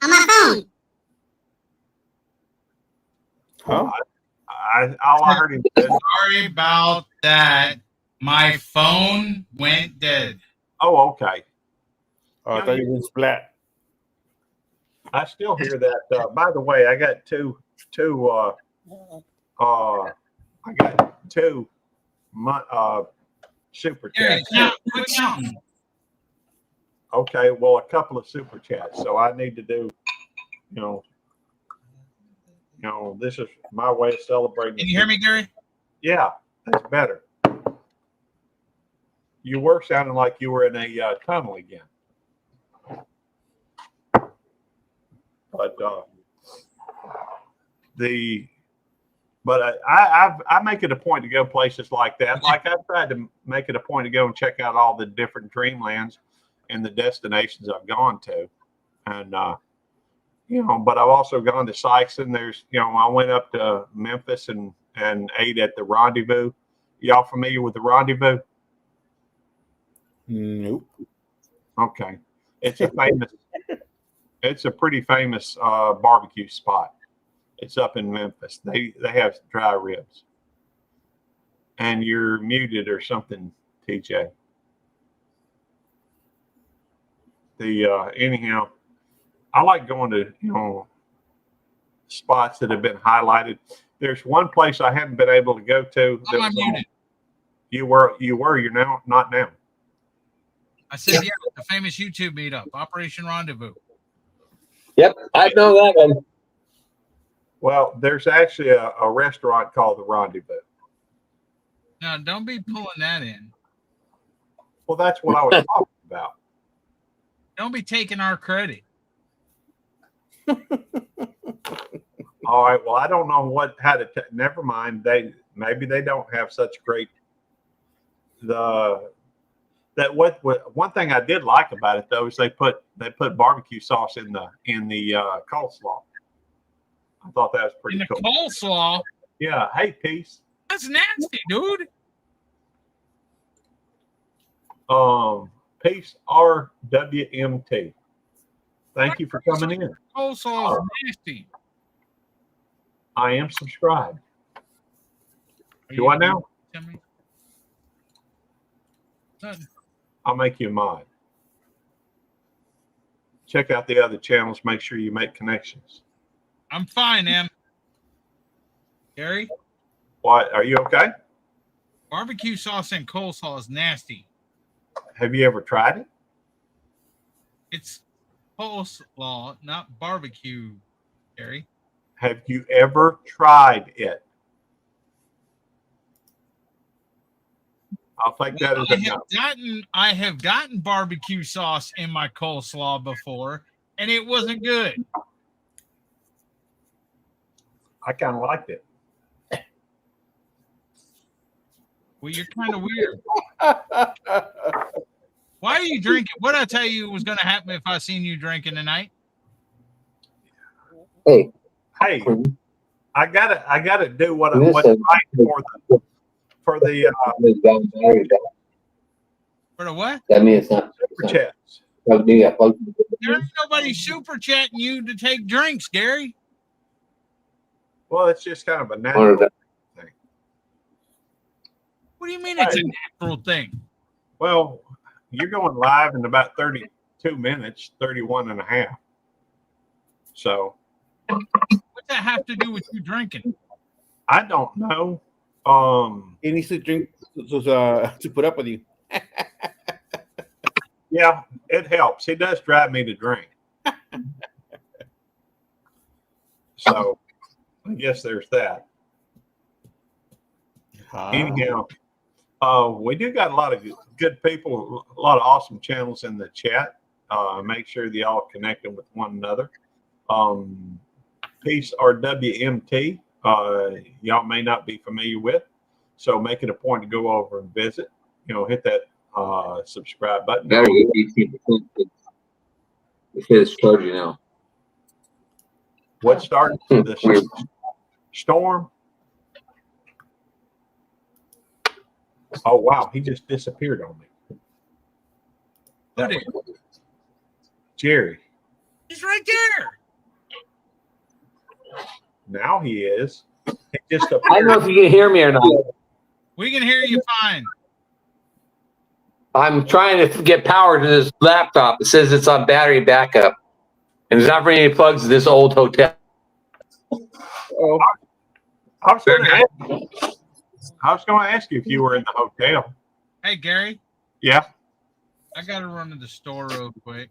on my phone. Huh? All I heard him say. Sorry about that. My phone went dead. Oh, okay. I thought you was flat. I still hear that. By the way, I got two. I got two super Here, chats. quit counting. Okay, well, a couple of super chats. So I need to do, this is my way of celebrating. Can you hear me, Gary? Yeah, that's better. You were sounding like you were in a tunnel again. But I make it a point to go places like that. Like I've tried to make it a point to go and check out all the different dreamlands and the destinations I've gone to, and but I've also gone to Sikeston. There's I went up to Memphis and ate at the Rendezvous. Y'all familiar with the Rendezvous? Nope. Okay, it's a famous. It's a pretty famous barbecue spot. It's up in Memphis. They have dry ribs. And you're muted or something, TJ. Anyhow, I like going to spots that have been highlighted. There's one place I hadn't been able to go to. I'm unmuted. You were. You're now not now. I said, yeah, the famous YouTube meetup, Operation Rendezvous. Yep, I know that one. Well, there's actually a restaurant called the Rendezvous. Now, don't be pulling that in. Well, that's what I was talking about. Don't be taking our credit. All right. Well, I don't know how to. Never mind. Maybe they don't have such great. One thing I did like about it though is they put barbecue sauce in the coleslaw. I thought that was pretty In the cool. coleslaw, Yeah. Hey, peace. that's nasty, dude. Peace RWMT. Thank you for coming in. Coleslaw is nasty. I am subscribed. Are Do I now? Tell me. Nothing. I'll make you a mod. Check out the other channels. Make sure you make connections. I'm fine, Em. Gary, What? Are you okay? barbecue sauce and coleslaw is nasty. Have you ever tried it? It's coleslaw, not barbecue, Gary. Have you ever tried it? I'll take that as a no. I have gotten barbecue sauce in my coleslaw before, and it wasn't good. I kind of liked it. Well, you're kind of weird. Why are you drinking? What I tell you was going to happen if I seen you drinking tonight? Hey, Hey, I gotta do what's Listen. right for the For the what? that means it's not. super chats. There ain't nobody super chatting you to take drinks, Gary. Well, it's just kind of a natural thing. What do you mean it's a natural thing? Well, you're going live in about 32 minutes, 31 and a half. So What's that have to do with you drinking? I don't know. He needs to drink to put up with you. Yeah, it helps. He does drive me to drink. So I guess there's that. Anyhow, we do got a lot of good people, a lot of awesome channels in the chat. Make sure that y'all connecting with one another. Peace RWMT, y'all may not be familiar with, so make it a point to go over and visit. Hit that subscribe button. Better get 18%. It says charge you now. What started the storm? Oh wow, he just disappeared on me. Who did? Jerry. He's right there. Now he is. He just I don't know if you can hear me or not. We can hear you fine. I'm trying to get power to this laptop. It says it's on battery backup. And there's not very many plugs in this old hotel. Oh, I was going to ask you if you were in the hotel. Hey, Gary, Yeah. I gotta run to the store real quick.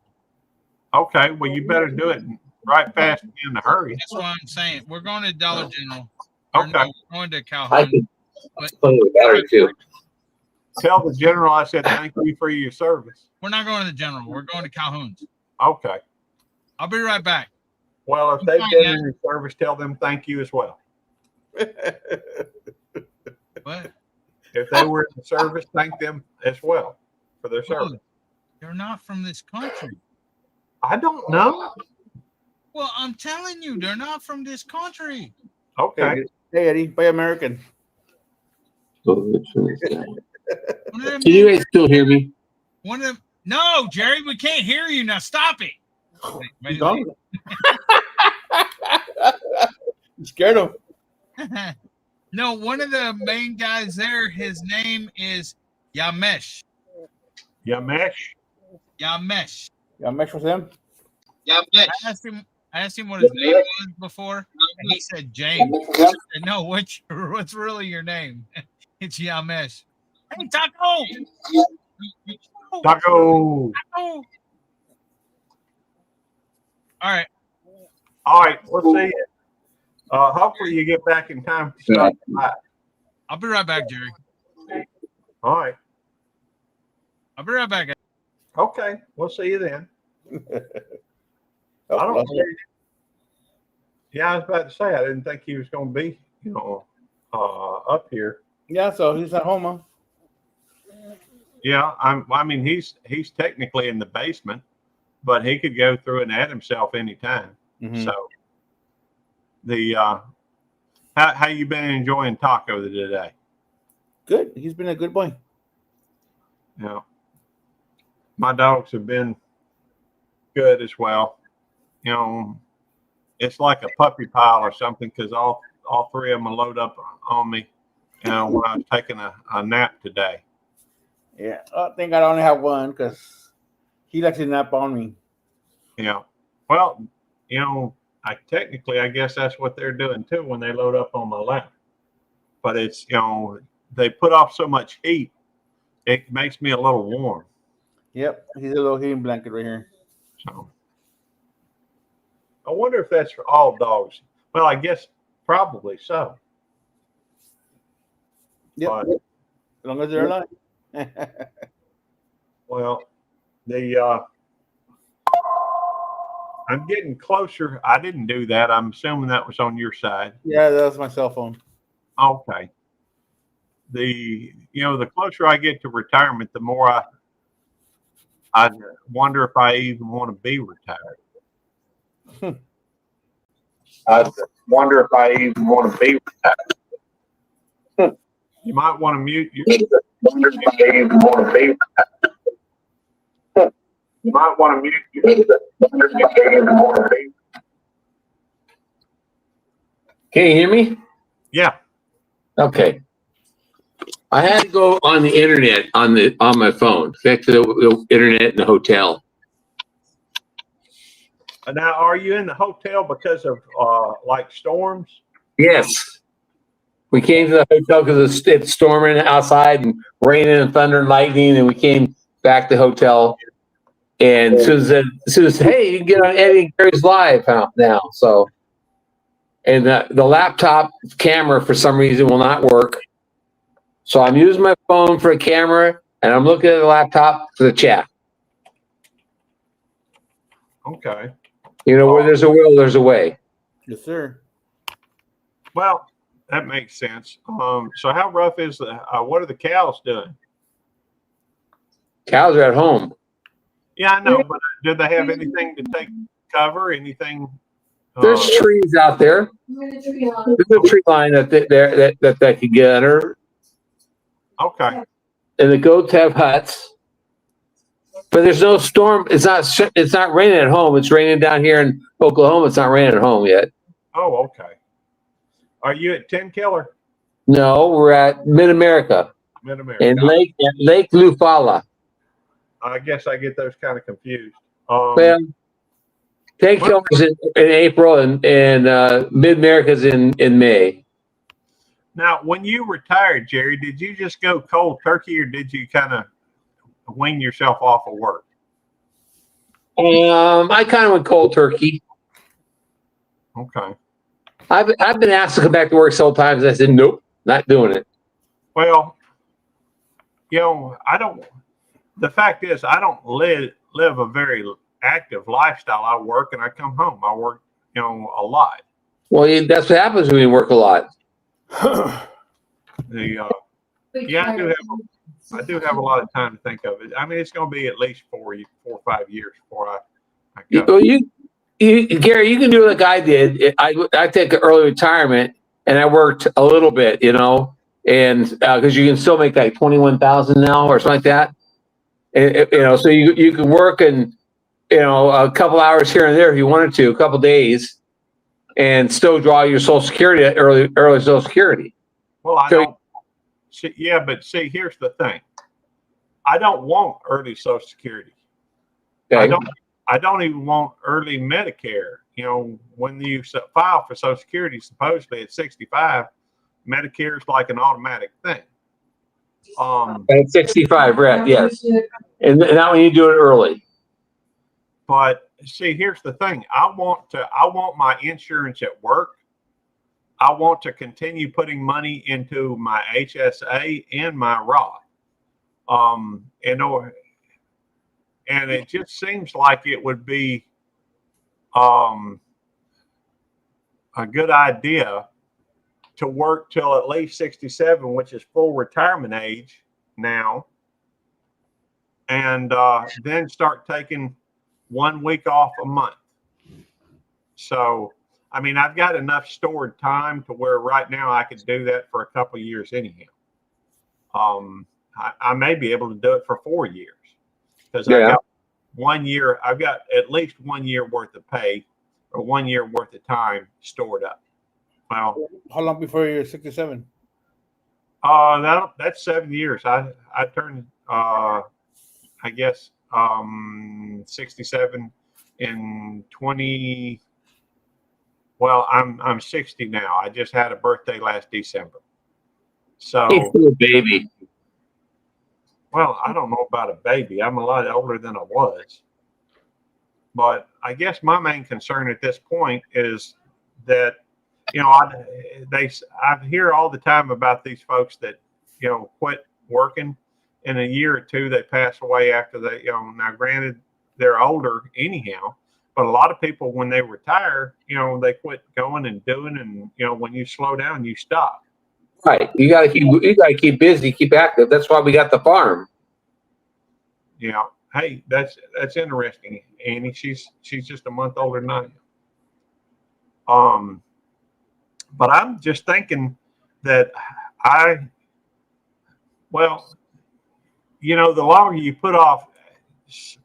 Okay, well, you better do it right fast and in a hurry. That's what I'm saying. We're going to Dollar General. Or Okay. no, we're going to I Calhoun. could But play with battery too. Tell the general I said thank you for your service. we're not going to the General. We're going to Calhoun's. Okay. I'll be right back. Well, if they've been in your service, tell them thank you as well. What? If they were in the service, thank them as well for their service. They're not from this country. I don't know. Well, I'm telling you, they're not from this country. Okay. Hey, Eddie, buy American. One of them Can you guys still hear me? One of them. No, Jerry, we can't hear you. Now stop it. He's gone. You scared him. No, one of the main guys there, his name is Yamesh. Yamesh? Yamesh. Y'all mess with him? I asked him what his name was before, and he said James. I said, no, what's really your name? It's Yamesh. Hey, Taco! Taco. Taco! All right. All right. We'll see you. Hopefully you get back in time to start the live. I'll be right back, Jerry. All right. I'll be right back. Okay. We'll see you then. Oh, I don't well, know. Yeah, I was about to say, I didn't think he was going to be, up here. yeah, so he's at home, huh? Yeah, I mean, he's technically in the basement, but he could go through and add himself anytime. Mhm. So, how you been enjoying Taco today? Good. He's been a good boy. Yeah, my dogs have been good as well. It's like a puppy pile or something because all three of them load up on me. When I was taking a nap today. Yeah. I think I only have one because he likes to nap on me. Yeah. Well, I guess that's what they're doing too when they load up on my lap. But it's, they put off so much heat, it makes me a little warm. Yep. He's a little heating blanket right here. So I wonder if that's for all dogs. Well, I guess probably so. Yep. But, As long as they're alive. well, I'm getting closer. I didn't do that. I'm assuming that was on your side. Yeah, that was my cell phone. Okay. The closer I get to retirement, the more I wonder if I even want to be retired. I wonder if I even want to be retired. You might want to mute your. Wonder if I even want to be retired. You might want to mute your. Wonder if I even want to be. Can you hear me? Yeah. Okay. I had to go on the internet on my phone, connect to the internet in the hotel. Now, are you in the hotel because of like storms? Yes. We came to the hotel because it's storming outside and raining and thunder and lightning, and we came back to the hotel. And Susan said, "Hey, you can get on Eddie and Gary's live now." So, and the laptop camera for some reason will not work. So I'm using my phone for a camera, and I'm looking at the laptop for the chat. Okay. Where there's a will, there's a way. Yes, sir. Well, that makes sense. So how rough is what are the cows doing? Cows are at home. Yeah, I know, but do they have anything to take cover? Anything? There's trees out there. There's a tree line that they could get under. Okay. And the goats have huts. But there's no storm. It's not raining at home. It's raining down here in Oklahoma. It's not raining at home yet. Oh, okay. Are you at 10 Killer? No, we're at Mid-America Mid-America. in Lake Lufala. I guess I get those kind of confused. Well, 10 Killer's in April and Mid-America's in May. Now, when you retired, Jerry, did you just go cold turkey or did you kind of wean yourself off of work? I kind of went cold turkey. Okay. I've been asked to come back to work several times. I said, nope, not doing it. Well, you know, the fact is, I don't live a very active lifestyle. I work and I come home. I work, you know, a lot. Well, that's what happens when you work a lot. Yeah, I do have a lot of time to think of it. I mean, it's going to be at least 4 or 5 years before I go. Well, Gary, you can do like I did. I take an early retirement, and I worked a little bit, you know, and because you can still make like 21,000 now or something like that, and, you know, so you can work and, you know, a couple hours here and there if you wanted to, a couple days, and still draw your Social Security early Social Security. Well, I don't. See, yeah, but see, here's the thing. I don't want early Social Security. Okay. I don't even want early Medicare. You know, when you file for Social Security, supposedly at 65, Medicare is like an automatic thing. At 65, right? Yes, and not when you do it early. But see, here's the thing. I want my insurance at work. I want to continue putting money into my HSA and my Roth. And it just seems like it would be a good idea to work till at least 67, which is full retirement age now, and then start taking 1 week off a month. So, I mean, I've got enough stored time to where right now I could do that for a couple of years anyhow. I may be able to do it for 4 years because I got 1 year. I've got at least 1 year worth of pay or 1 year worth of time stored up. Well, How long before you're 67? that's 7 years. I turned, I guess, 67 in 20. Well, I'm 60 now. I just had a birthday last December. So, baby. well, I don't know about a baby. I'm a lot older than I was. But I guess my main concern at this point is that, you know, I hear all the time about these folks that, you know, quit working. In a year or two, they pass away after they, you know, now granted, they're older anyhow. But a lot of people, when they retire, you know, they quit going and doing, and you know, when you slow down, you stop. Right. You gotta keep busy, keep active. That's why we got the farm. You know, hey, that's interesting, Annie. She's just a month older than I am. But I'm just thinking that well, you know, the longer you put off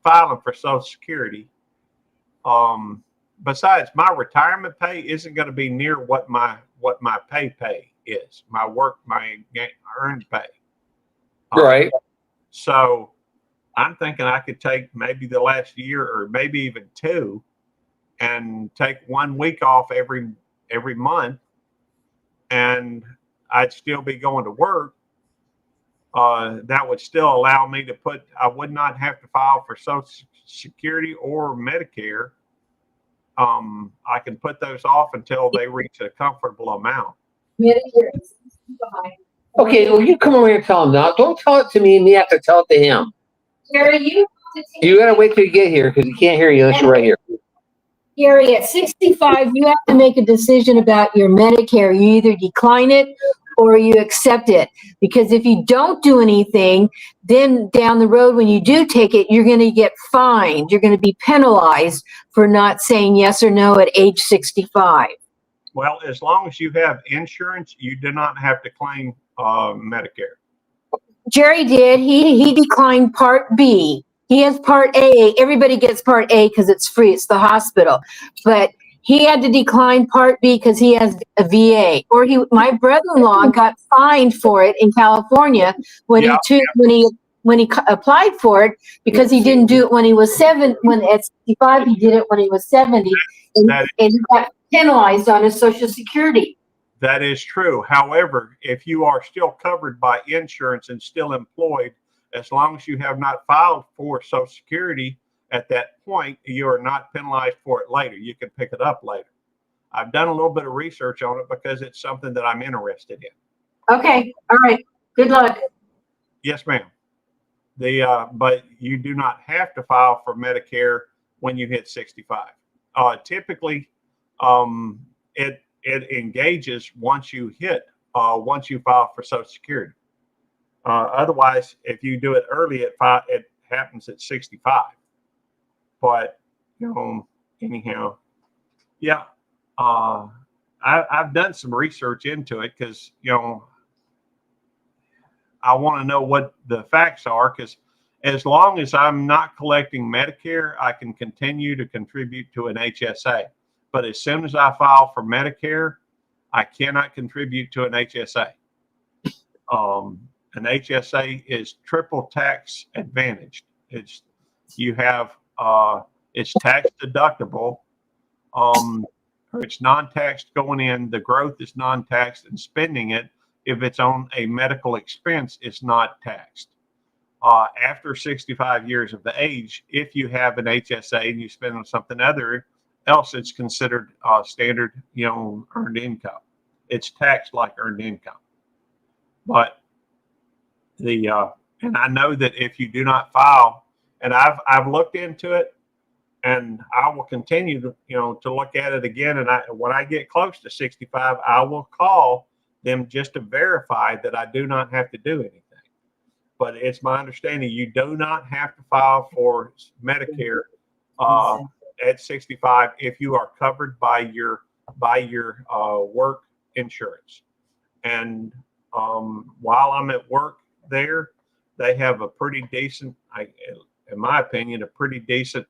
filing for Social Security, besides my retirement pay isn't going to be near what my pay is, my earned pay. Right. So I'm thinking I could take maybe the last year or maybe even 2 and take 1 week off every month, and I'd still be going to work. That would still allow me to I would not have to file for Social Security or Medicare. I can put those off until they reach a comfortable amount. Okay, well, you come over here and tell him now. Don't tell it to me, and me have to tell it to him. Gary, You gotta wait till you get here because he can't hear you unless you're right here. Gary, at 65, you have to make a decision about your Medicare. You either decline it or you accept it. Because if you don't do anything, then down the road when you do take it, you're going to get fined. You're going to be penalized for not saying yes or no at age 65. Well, as long as you have insurance, you do not have to claim Medicare. Jerry did. He declined Part B. He has Part A. Everybody gets Part A because it's free. It's the hospital. But he had to decline Part B because he has a VA. Or my brother-in-law got fined for it in California when he applied for it because he didn't do it when he was when at 65. He did it when he was 70, and he got penalized on his Social Security. That is true. However, if you are still covered by insurance and still employed as long as you have not filed for Social Security at that point, you are not penalized for it later. You can pick it up later. I've done a little bit of research on it because it's something that I'm interested in. Okay, all right. Good luck. Yes, ma'am. But you do not have to file for Medicare when you hit 65. Typically, it engages once you file for Social Security. Otherwise, if you do it early it happens at 65. But anyhow, yeah. I've done some research into it because I want to know what the facts are, because as long as I'm not collecting Medicare, I can continue to contribute to an HSA. But as soon as I file for Medicare, I cannot contribute to an HSA. An HSA is triple tax advantaged. It's tax deductible, or it's non-taxed going in. The growth is non-taxed, and spending it, if it's on a medical expense, it's not taxed. After 65 years of the age, if you have an HSA and you spend on something else, it's considered standard, earned income. It's taxed like earned income. But and I know that if you do not file, and I've looked into it, and I will continue to look at it again. And when I get close to 65, I will call them just to verify that I do not have to do anything. But it's my understanding you do not have to file for Medicare at 65 if you are covered by your work insurance. And while I'm at work there, they have a pretty decent, in my opinion, a pretty decent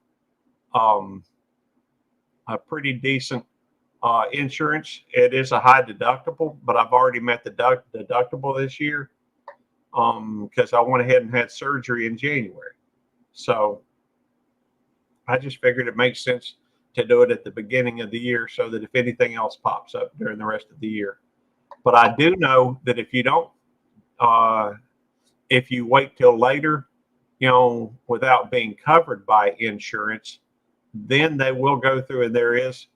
insurance. It is a high deductible, but I've already met the deductible this year because I went ahead and had surgery in January. So I just figured it makes sense to do it at the beginning of the year so that if anything else pops up during the rest of the year. But I do know that if you don't, if you wait till later, without being covered by insurance, then they will go through, and there is,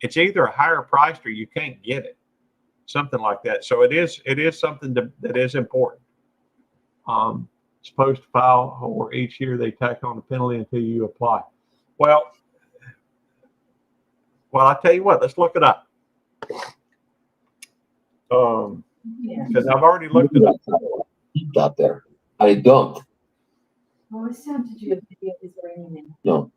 it's either a higher price or you can't get it, something like that. So it is something that is important. Supposed to file, or each year they tack on a penalty until you apply. Well, I'll tell you what, let's look it up. Because I've already looked it up. Out there. I don't. Oh, I sent you a video. Is there anything? No.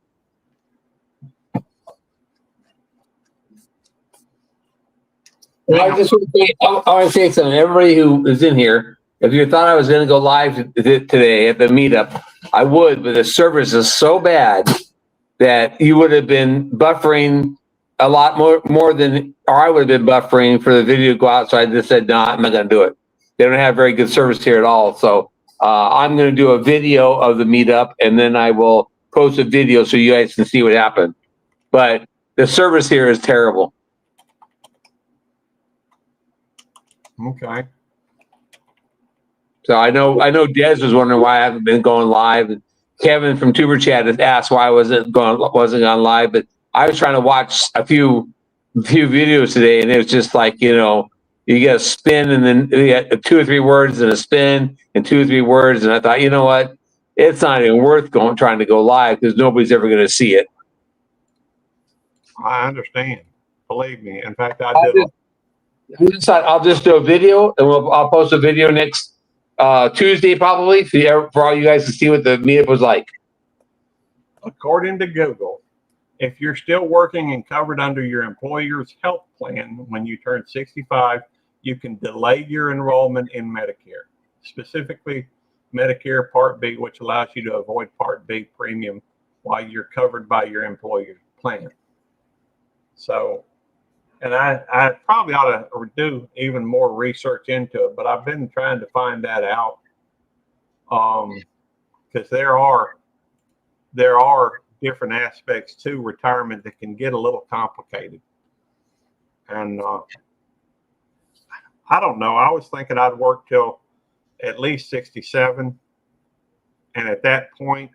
I want to say something. Everybody who is in here, if you thought I was going to go live today at the meetup, I would, but the service is so bad that you would have been buffering a lot more than, or I would have been buffering for the video to go out. So I just said, no, I'm not going to do it. They don't have very good service here at all. So I'm going to do a video of the meetup, and then I will post a video so you guys can see what happened. But the service here is terrible. Okay. So I know Des was wondering why I haven't been going live. And Kevin from Tuber Chat has asked why I wasn't on live, but I was trying to watch a few videos today, and it was just like, you get a spin, and then you get 2 or 3 words and a spin and 2 or 3 words. And I thought, you know what? It's not even worth trying to go live because nobody's ever going to see it. I understand. Believe me. In fact, I I'll just do a video, and I'll post a video next Tuesday probably for all you guys to see what the meetup was like. According to Google, if you're still working and covered under your employer's health plan when you turn 65, you can delay your enrollment in Medicare, specifically Medicare Part B, which allows you to avoid Part B premium while you're covered by your employer's plan. So, and I probably ought to do even more research into it, but I've been trying to find that out because there are different aspects to retirement that can get a little complicated. And I don't know. I was thinking I'd work till at least 67. And at that point,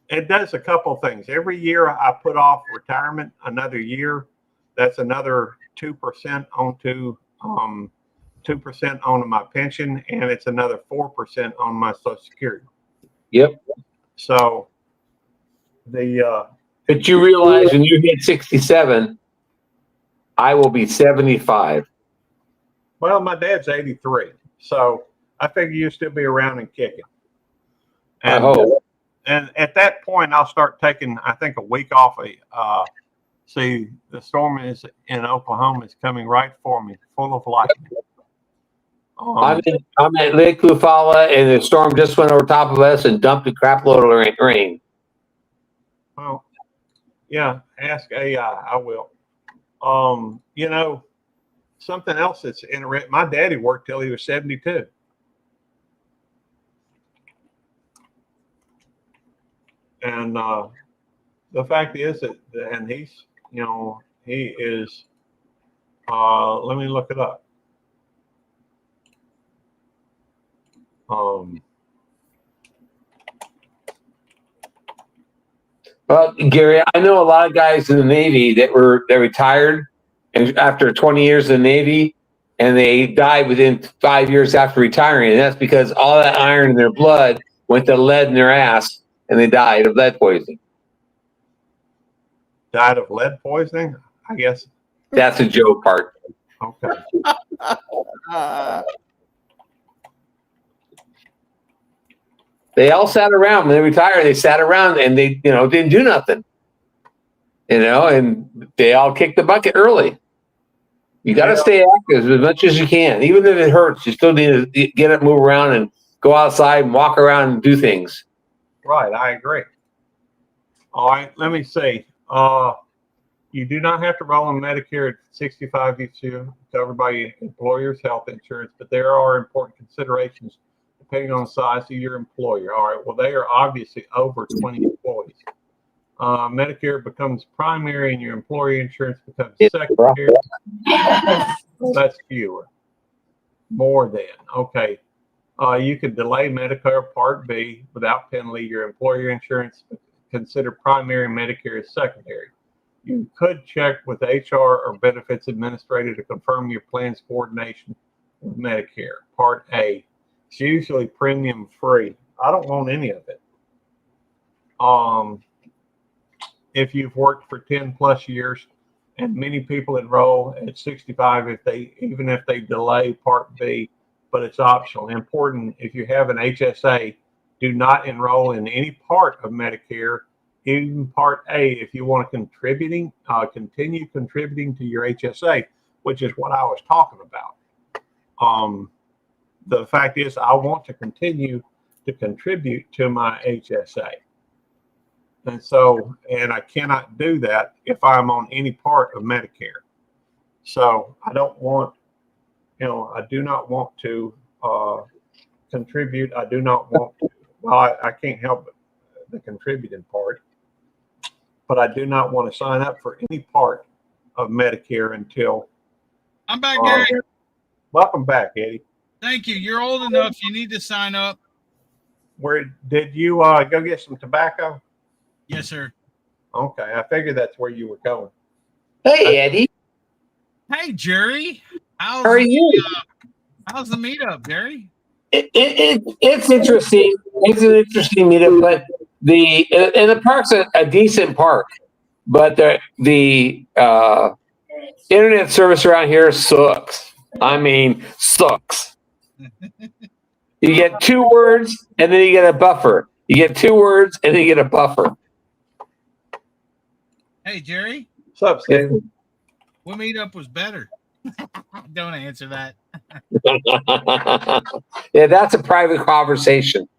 it does a couple things. Every year I put off retirement another year. That's another 2% onto 2% on my pension, and it's another 4% on my Social Security. Yep. So But you realize when you hit 67, I will be 75. well, my dad's 83, so I figure you'll still be around and kicking. I And, hope. and at that point, I'll start taking, I think, a week off. See, the storm is in Oklahoma is coming right for me, full of lightning. I'm at Lake Lufala, and the storm just went over top of us and dumped a crap load of rain. Well, yeah, ask AI. I will. You know, something else that's interesting. My daddy worked till he was 72. And the fact is that, and he's, you know, he is, let me look it up. Well, Gary, I know a lot of guys in the Navy that retired and after 20 years in the Navy, and they died within 5 years after retiring. And that's because all that iron in their blood went to lead in their ass, and they died of lead poisoning. Died of lead poisoning? I guess. That's a joke part. Okay. They all sat around when they retired. They sat around and they, didn't do nothing. And they all kicked the bucket early. You got to stay active as much as you can, even if it hurts. You still need to get up, move around, and go outside and walk around and do things. Right, I agree. All right, let me see. You do not have to roll in Medicare at 65 if you're covered by your employer's health insurance, but there are important considerations depending on the size of your employer. All right, well, they are obviously over 20 employees. Medicare becomes primary and your employer insurance becomes secondary. That's fewer. More than. Okay. You could delay Medicare Part B without penalty. Your employer insurance consider primary, Medicare is secondary. You could check with HR or benefits administrator to confirm your plan's coordination with Medicare. Part A. It's usually premium free. I don't want any of it. If you've worked for 10 plus years, and many people enroll at 65 even if they delay Part B, but it's optional. Important, if you have an HSA, do not enroll in any part of Medicare, even Part A, if you want to continue contributing to your HSA, which is what I was talking about. The fact is, I want to continue to contribute to my HSA. And I cannot do that if I'm on any part of Medicare. So I don't want, I do not want to contribute. I do not want to, well, I can't help the contributing part, but I do not want to sign up for any part of Medicare until. I'm back, Gary. Welcome back, Eddie. Thank you. You're old enough. You need to sign up. Where did you go get some tobacco? Yes, sir. Okay, I figured that's where you were going. Hey, Eddie. Hey, Jerry. How are you? How's the meetup, Jerry? It's interesting. It's an interesting meetup, but the park's a decent park, but the internet service around here sucks. I mean, sucks. You get 2 words and then you get a buffer. You get 2 words and then you get a buffer. Hey, Jerry. What's up, Steve? What meetup was better? Don't answer that. Yeah, that's a private conversation.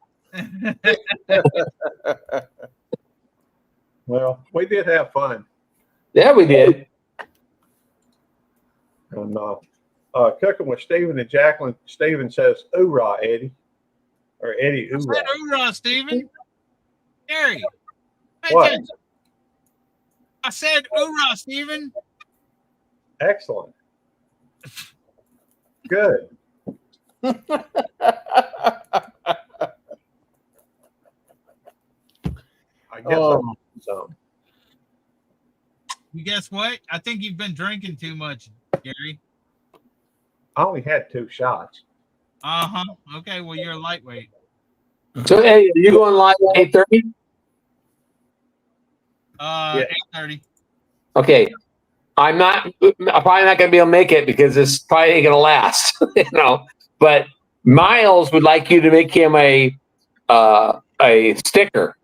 Well, we did have fun. Yeah, we did. And cooking with Stephen and Jacqueline. Stephen says, "Hoorah, Eddie," or Eddie, I said, "Hoorah." hoorah, Stephen. Gary. Pay What? attention. I said, hoorah, Stephen. Excellent. Good. I guess Oh. so. You guess what? I think you've been drinking too much, Gary. I only had 2 shots. Uh-huh. Okay, well, you're a lightweight. So, Eddie, are you going live at 8:30? Yeah. 8:30. Okay. I'm probably not going to be able to make it because this probably ain't going to last, but Miles would like you to make him a sticker.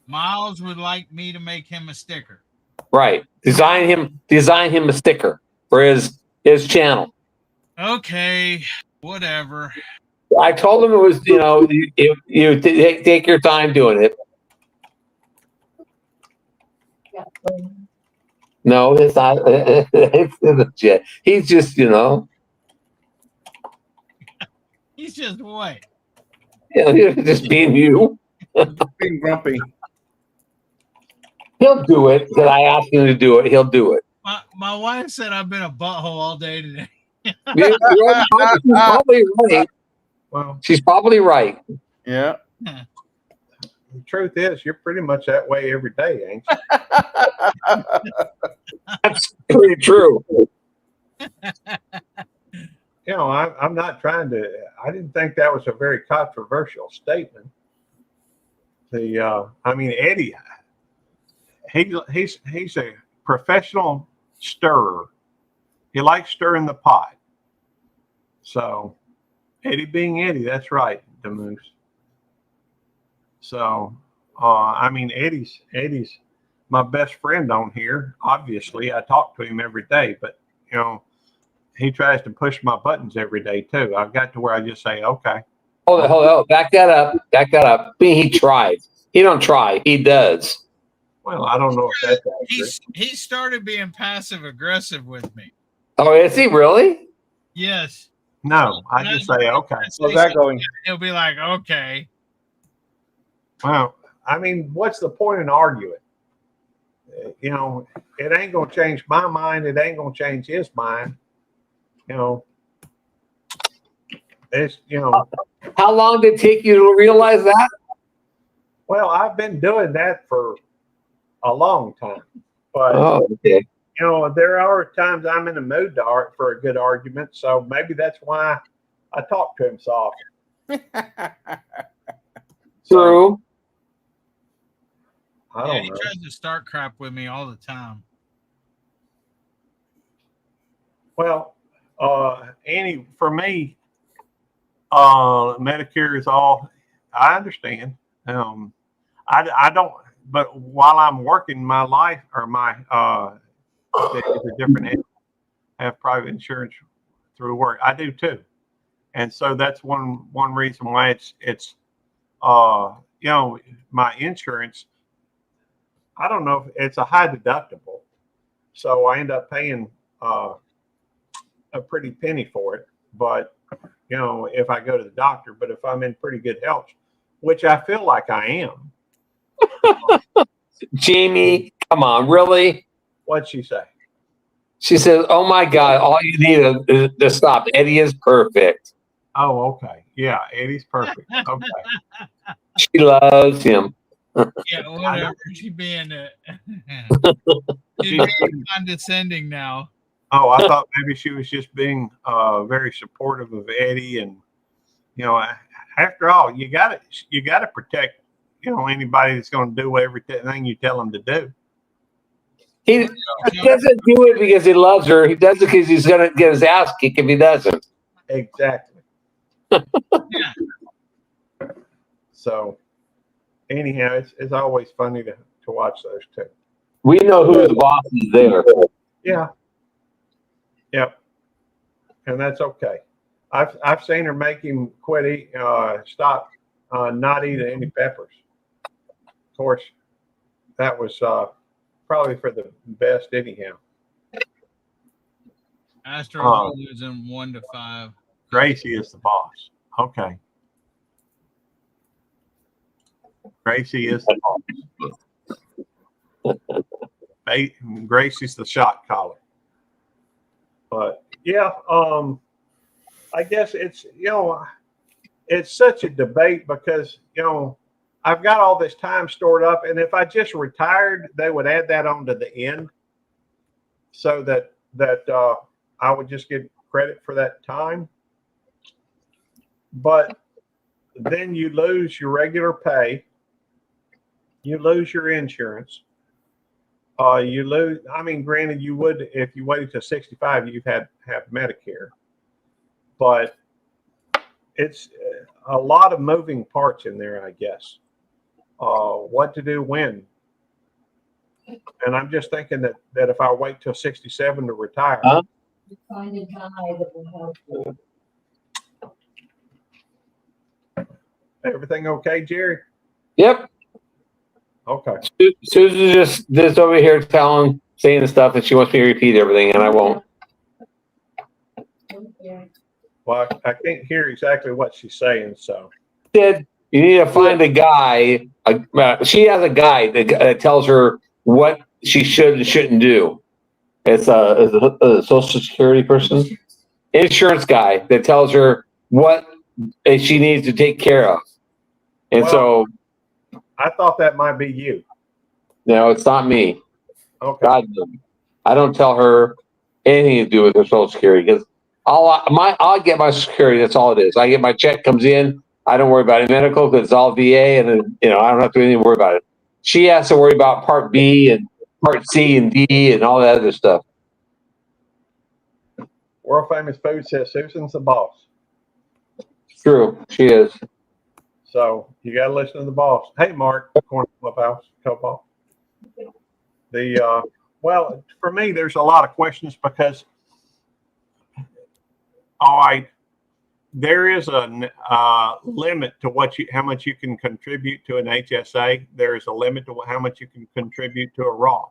Miles would like me to make him a sticker. Right. Design him a sticker for his channel. Okay, whatever. I told him it was, you take your time doing it. No, it's not. He's just, He's just what? just being you. Being grumpy. He'll do it because I asked him to do it. He'll do it. My wife said I've been a butthole all day today. She's probably right. Well, She's probably right. Yeah. the truth is, you're pretty much that way every day, ain't you? That's pretty true. I'm not trying to. I didn't think that was a very controversial statement. Eddie, he's a professional stirrer. He likes stirring the pot. So, Eddie being Eddie, that's right, the Moose. So, Eddie's my best friend on here. Obviously, I talk to him every day, but he tries to push my buttons every day too. I've got to where I just say, okay. Hold on. Back that up. He tries. He don't try. He does. Well, I don't know if that's accurate. He started being passive aggressive with me. Oh, is he really? Yes. No, I just say, okay. How's that going? He'll be like, okay. Well, what's the point in arguing? It ain't going to change my mind. It ain't going to change his mind. It's, How long did it take you to realize that? well, I've been doing that for a long time, but Oh, okay. there are times I'm in the mood for a good argument. So maybe that's why I talk to him so often. True. I Yeah, don't he know. tries to start crap with me all the time. Well, Annie, for me, Medicare is all. I understand. I don't. But while I'm working my life or my it's a different area, I have private insurance through work. I do too, and so that's one reason why it's my insurance. I don't know if it's a high deductible, so I end up paying a pretty penny for it. But if I go to the doctor, but if I'm in pretty good health, which I feel like I am. Jamie, come on, really? What'd she say? She says, "Oh my God, all you need is to stop. Eddie is perfect. Oh, okay. Yeah, Eddie's perfect. Okay. She loves him." Yeah, whatever. She's being condescending now. Oh, I thought maybe she was just being very supportive of Eddie, and after all, you got to protect anybody that's going to do everything you tell them to do. He doesn't do it because he loves her. He does it because he's going to get his ass kicked if he doesn't. Exactly. Yeah. So, anyhow, it's always funny to watch those two. We know who the boss is there. Yeah. Yep. And that's okay. I've seen her make him quit stop not eating any peppers. Of course, that was probably for the best anyhow. Astros are losing 1-5. Gracie is the boss. Okay. Gracie is the boss. Gracie's the shot caller. But Yeah. I guess it's, it's such a debate because, I've got all this time stored up, and if I just retired, they would add that on to the end so that I would just get credit for that time. But then you lose your regular pay, you lose your insurance, you lose. I mean, granted, you would if you waited till 65, you'd have Medicare, but it's a lot of moving parts in there, I guess. What to do when. And I'm just thinking that if I wait till 67 to retire. Find a guy that will help you. Everything okay, Jerry? Yep. Okay. Susan's just over here saying the stuff that she wants me to repeat everything, and I won't. Well, I can't hear exactly what she's saying, so. Said you need to find a guy. She has a guide that tells her what she should and shouldn't do. It's a Social Security person, insurance guy that tells her what she needs to take care of. And so, I thought that might be you. no, it's not me. Okay. God, I don't tell her anything to do with her Social Security because I'll get my Social Security. That's all it is. I get my check comes in. I don't worry about any medical because it's all VA, and then, I don't have to do anything to worry about it. She has to worry about Part B and Part C and D and all that other stuff. World Famous Food says Susan's the boss. True, she is. So you got to listen to the boss. Hey, Mark, Corner Clubhouse, co-ball. Well, for me, there's a lot of questions because, all right, there is a limit to how much you can contribute to an HSA. There is a limit to how much you can contribute to a Roth.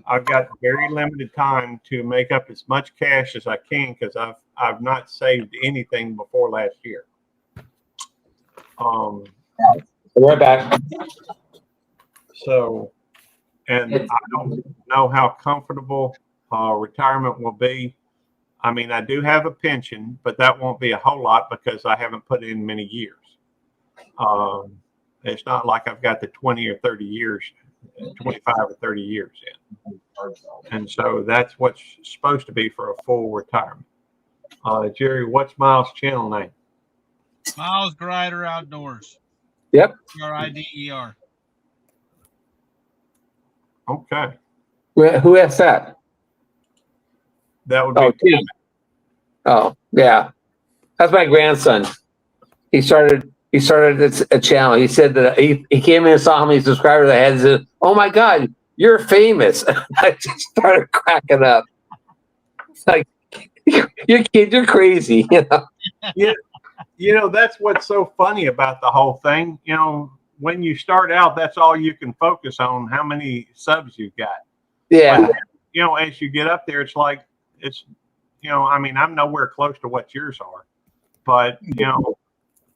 I've got very limited time to make up as much cash as I can because I've not saved anything before last year. Right back. So, and I don't know how comfortable retirement will be. I mean, I do have a pension, but that won't be a whole lot because I haven't put in many years. It's not like I've got the 20 or 30 years, 25 or 30 years in. And so that's what's supposed to be for a full retirement. Jerry, what's Miles' channel name? Miles Grider Outdoors. Yep. Grider. Okay. Who asked that? That would be. Oh, Tim. Oh, yeah. That's my grandson. He started a channel. He said that he came in and saw how many subscribers I had and said, "Oh my God, you're famous." I just started cracking up. It's like, you're crazy, Yeah. That's what's so funny about the whole thing. When you start out, that's all you can focus on, how many subs you've got. Yeah. But, as you get up there, it's like, I mean, I'm nowhere close to what yours are, but,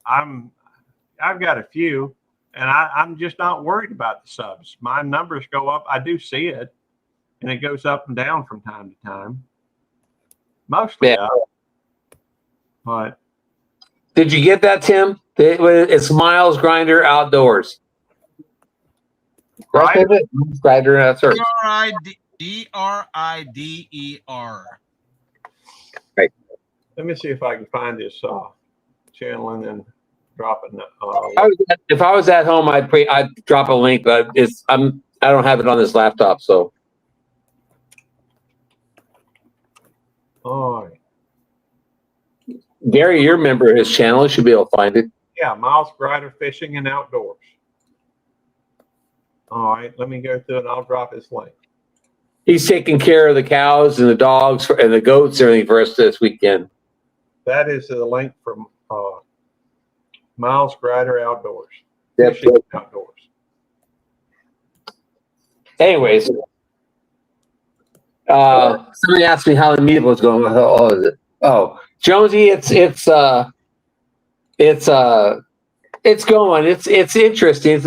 I've got a few and I'm just not worried about the subs. My numbers go up. I do see it and it goes up and down from time to time. Mostly up. But did you get that, Tim? It's Miles Grider Outdoors. Right? Grider, that's her. Grider. Right. Let me see if I can find this channel and then drop it. If I was at home, I'd drop a link, but I don't have it on this laptop, so. All right. Gary, you're a member of his channel. You should be able to find it. Yeah, Miles Grider Fishing and Outdoors. All right, let me go through and I'll drop his link. He's taking care of the cows and the dogs and the goats and everything for us this weekend. That is the link from Miles Grider Outdoors. Yep. Fishing and Outdoors. Anyways, somebody asked me how the meet was going. Oh, Jonesy, it's going. It's interesting.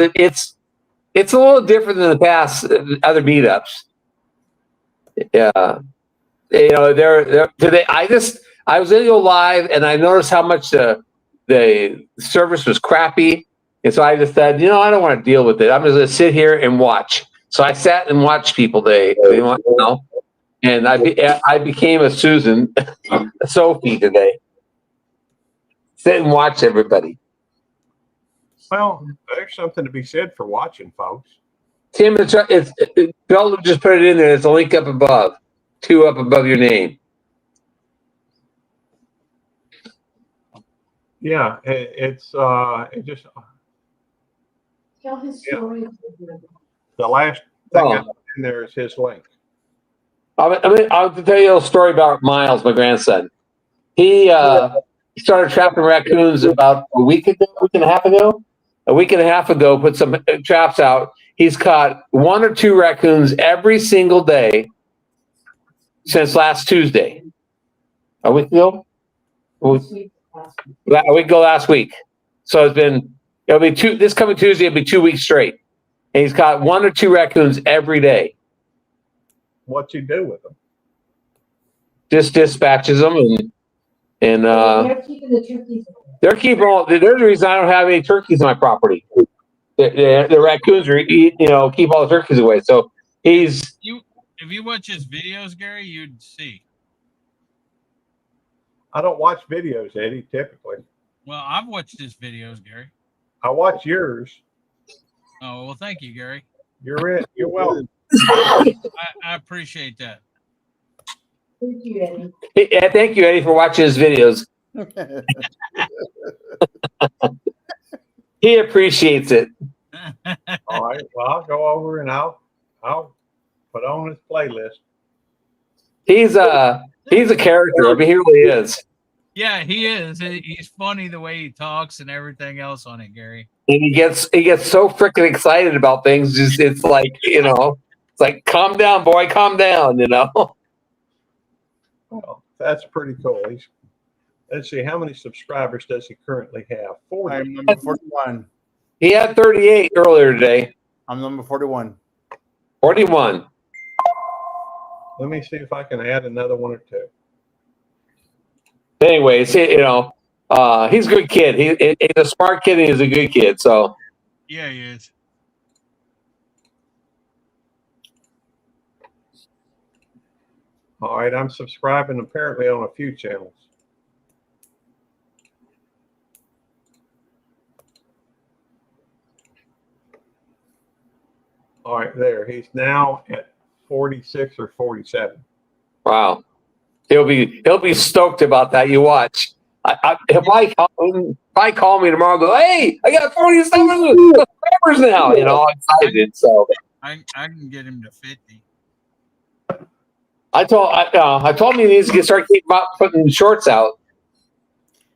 It's a little different than the past other meetups. Yeah, you know, they're today. I was going to go live, and I noticed how much the service was crappy, and so I just said, you know, I don't want to deal with it. I'm just going to sit here and watch. So I sat and watched people today, you know, and I became a Susan, a Sophie today. Sit and watch everybody. Well, there's something to be said for watching, folks. Tim, Bill just put it in there. It's a link up above, 2 up above your name. Yeah, it just Tell his Yeah. story. the last thing I put in there is his link. I'll tell you a story about Miles, my grandson. He started trapping raccoons about a week and a half ago. Put some traps out. He's caught 1 or 2 raccoons every single day since last Tuesday. A week ago? A week ago last week. So it'll be this coming Tuesday, it'll be 2 weeks straight. And he's caught 1 or 2 raccoons every day. What you do with them? Just dispatches them and They're keeping the turkeys. they're the reason I don't have any turkeys on my property. The raccoons keep all the turkeys away. So If you watch his videos, Gary, you'd see. I don't watch videos, Eddie, typically. Well, I've watched his videos, Gary. I watch yours. Oh, well, thank you, Gary. You're it. You're welcome. I appreciate that. Thank you, Eddie. yeah, thank you, Eddie, for watching his videos. He appreciates it. All right. Well, I'll go over and I'll put on his playlist. He's a character. I mean, he really is. Yeah, he is. He's funny the way he talks and everything else on it, Gary. And he gets so freaking excited about things. Just it's like, it's like, calm down, boy, calm down, Well, that's pretty cool. Let's see, how many subscribers does he currently have? 40. I'm number 41. He had 38 earlier today. I'm number 41. 41. Let me see if I can add another 1 or 2. Anyways, he's a good kid. He's a smart kid and he's a good kid. So Yeah, he is. All right, I'm subscribing apparently on a few channels. All right, there. He's now at 46 or 47. wow, he'll be stoked about that. You watch. He'll probably call me tomorrow. And go, hey, I got 47 subscribers now. I'm excited. So I can get him to 50. I told him he needs to start putting shorts out.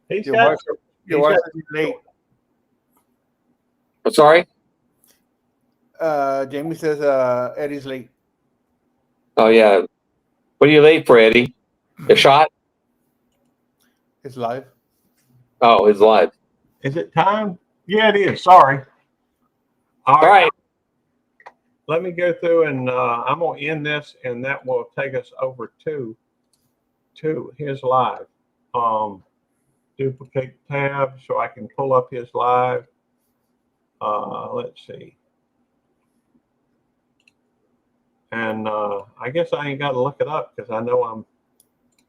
He's Your got, wife, your he's wife got- is late. I'm sorry. Jamie says Eddie's late. Oh yeah. What are you late for, Eddie? A shot? It's live. Oh, it's live. Is it time? Yeah, it is. Sorry. All right. Let me go through and I'm going to end this, and that will take us over to his live. Duplicate tab so I can pull up his live. Let's see. And I guess I ain't got to look it up because I know I'm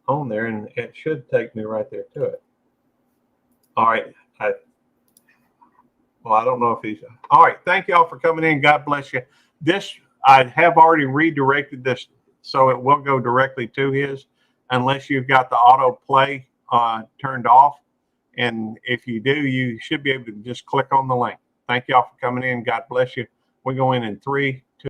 on there, and it should take me right there to it. All right. I don't know if he's all right. Thank y'all for coming in. God bless you. This, I have already redirected this so it will go directly to his, unless you've got the auto play turned off. And if you do, you should be able to just click on the link. Thank y'all for coming in. God bless you. We're going in 3, 2.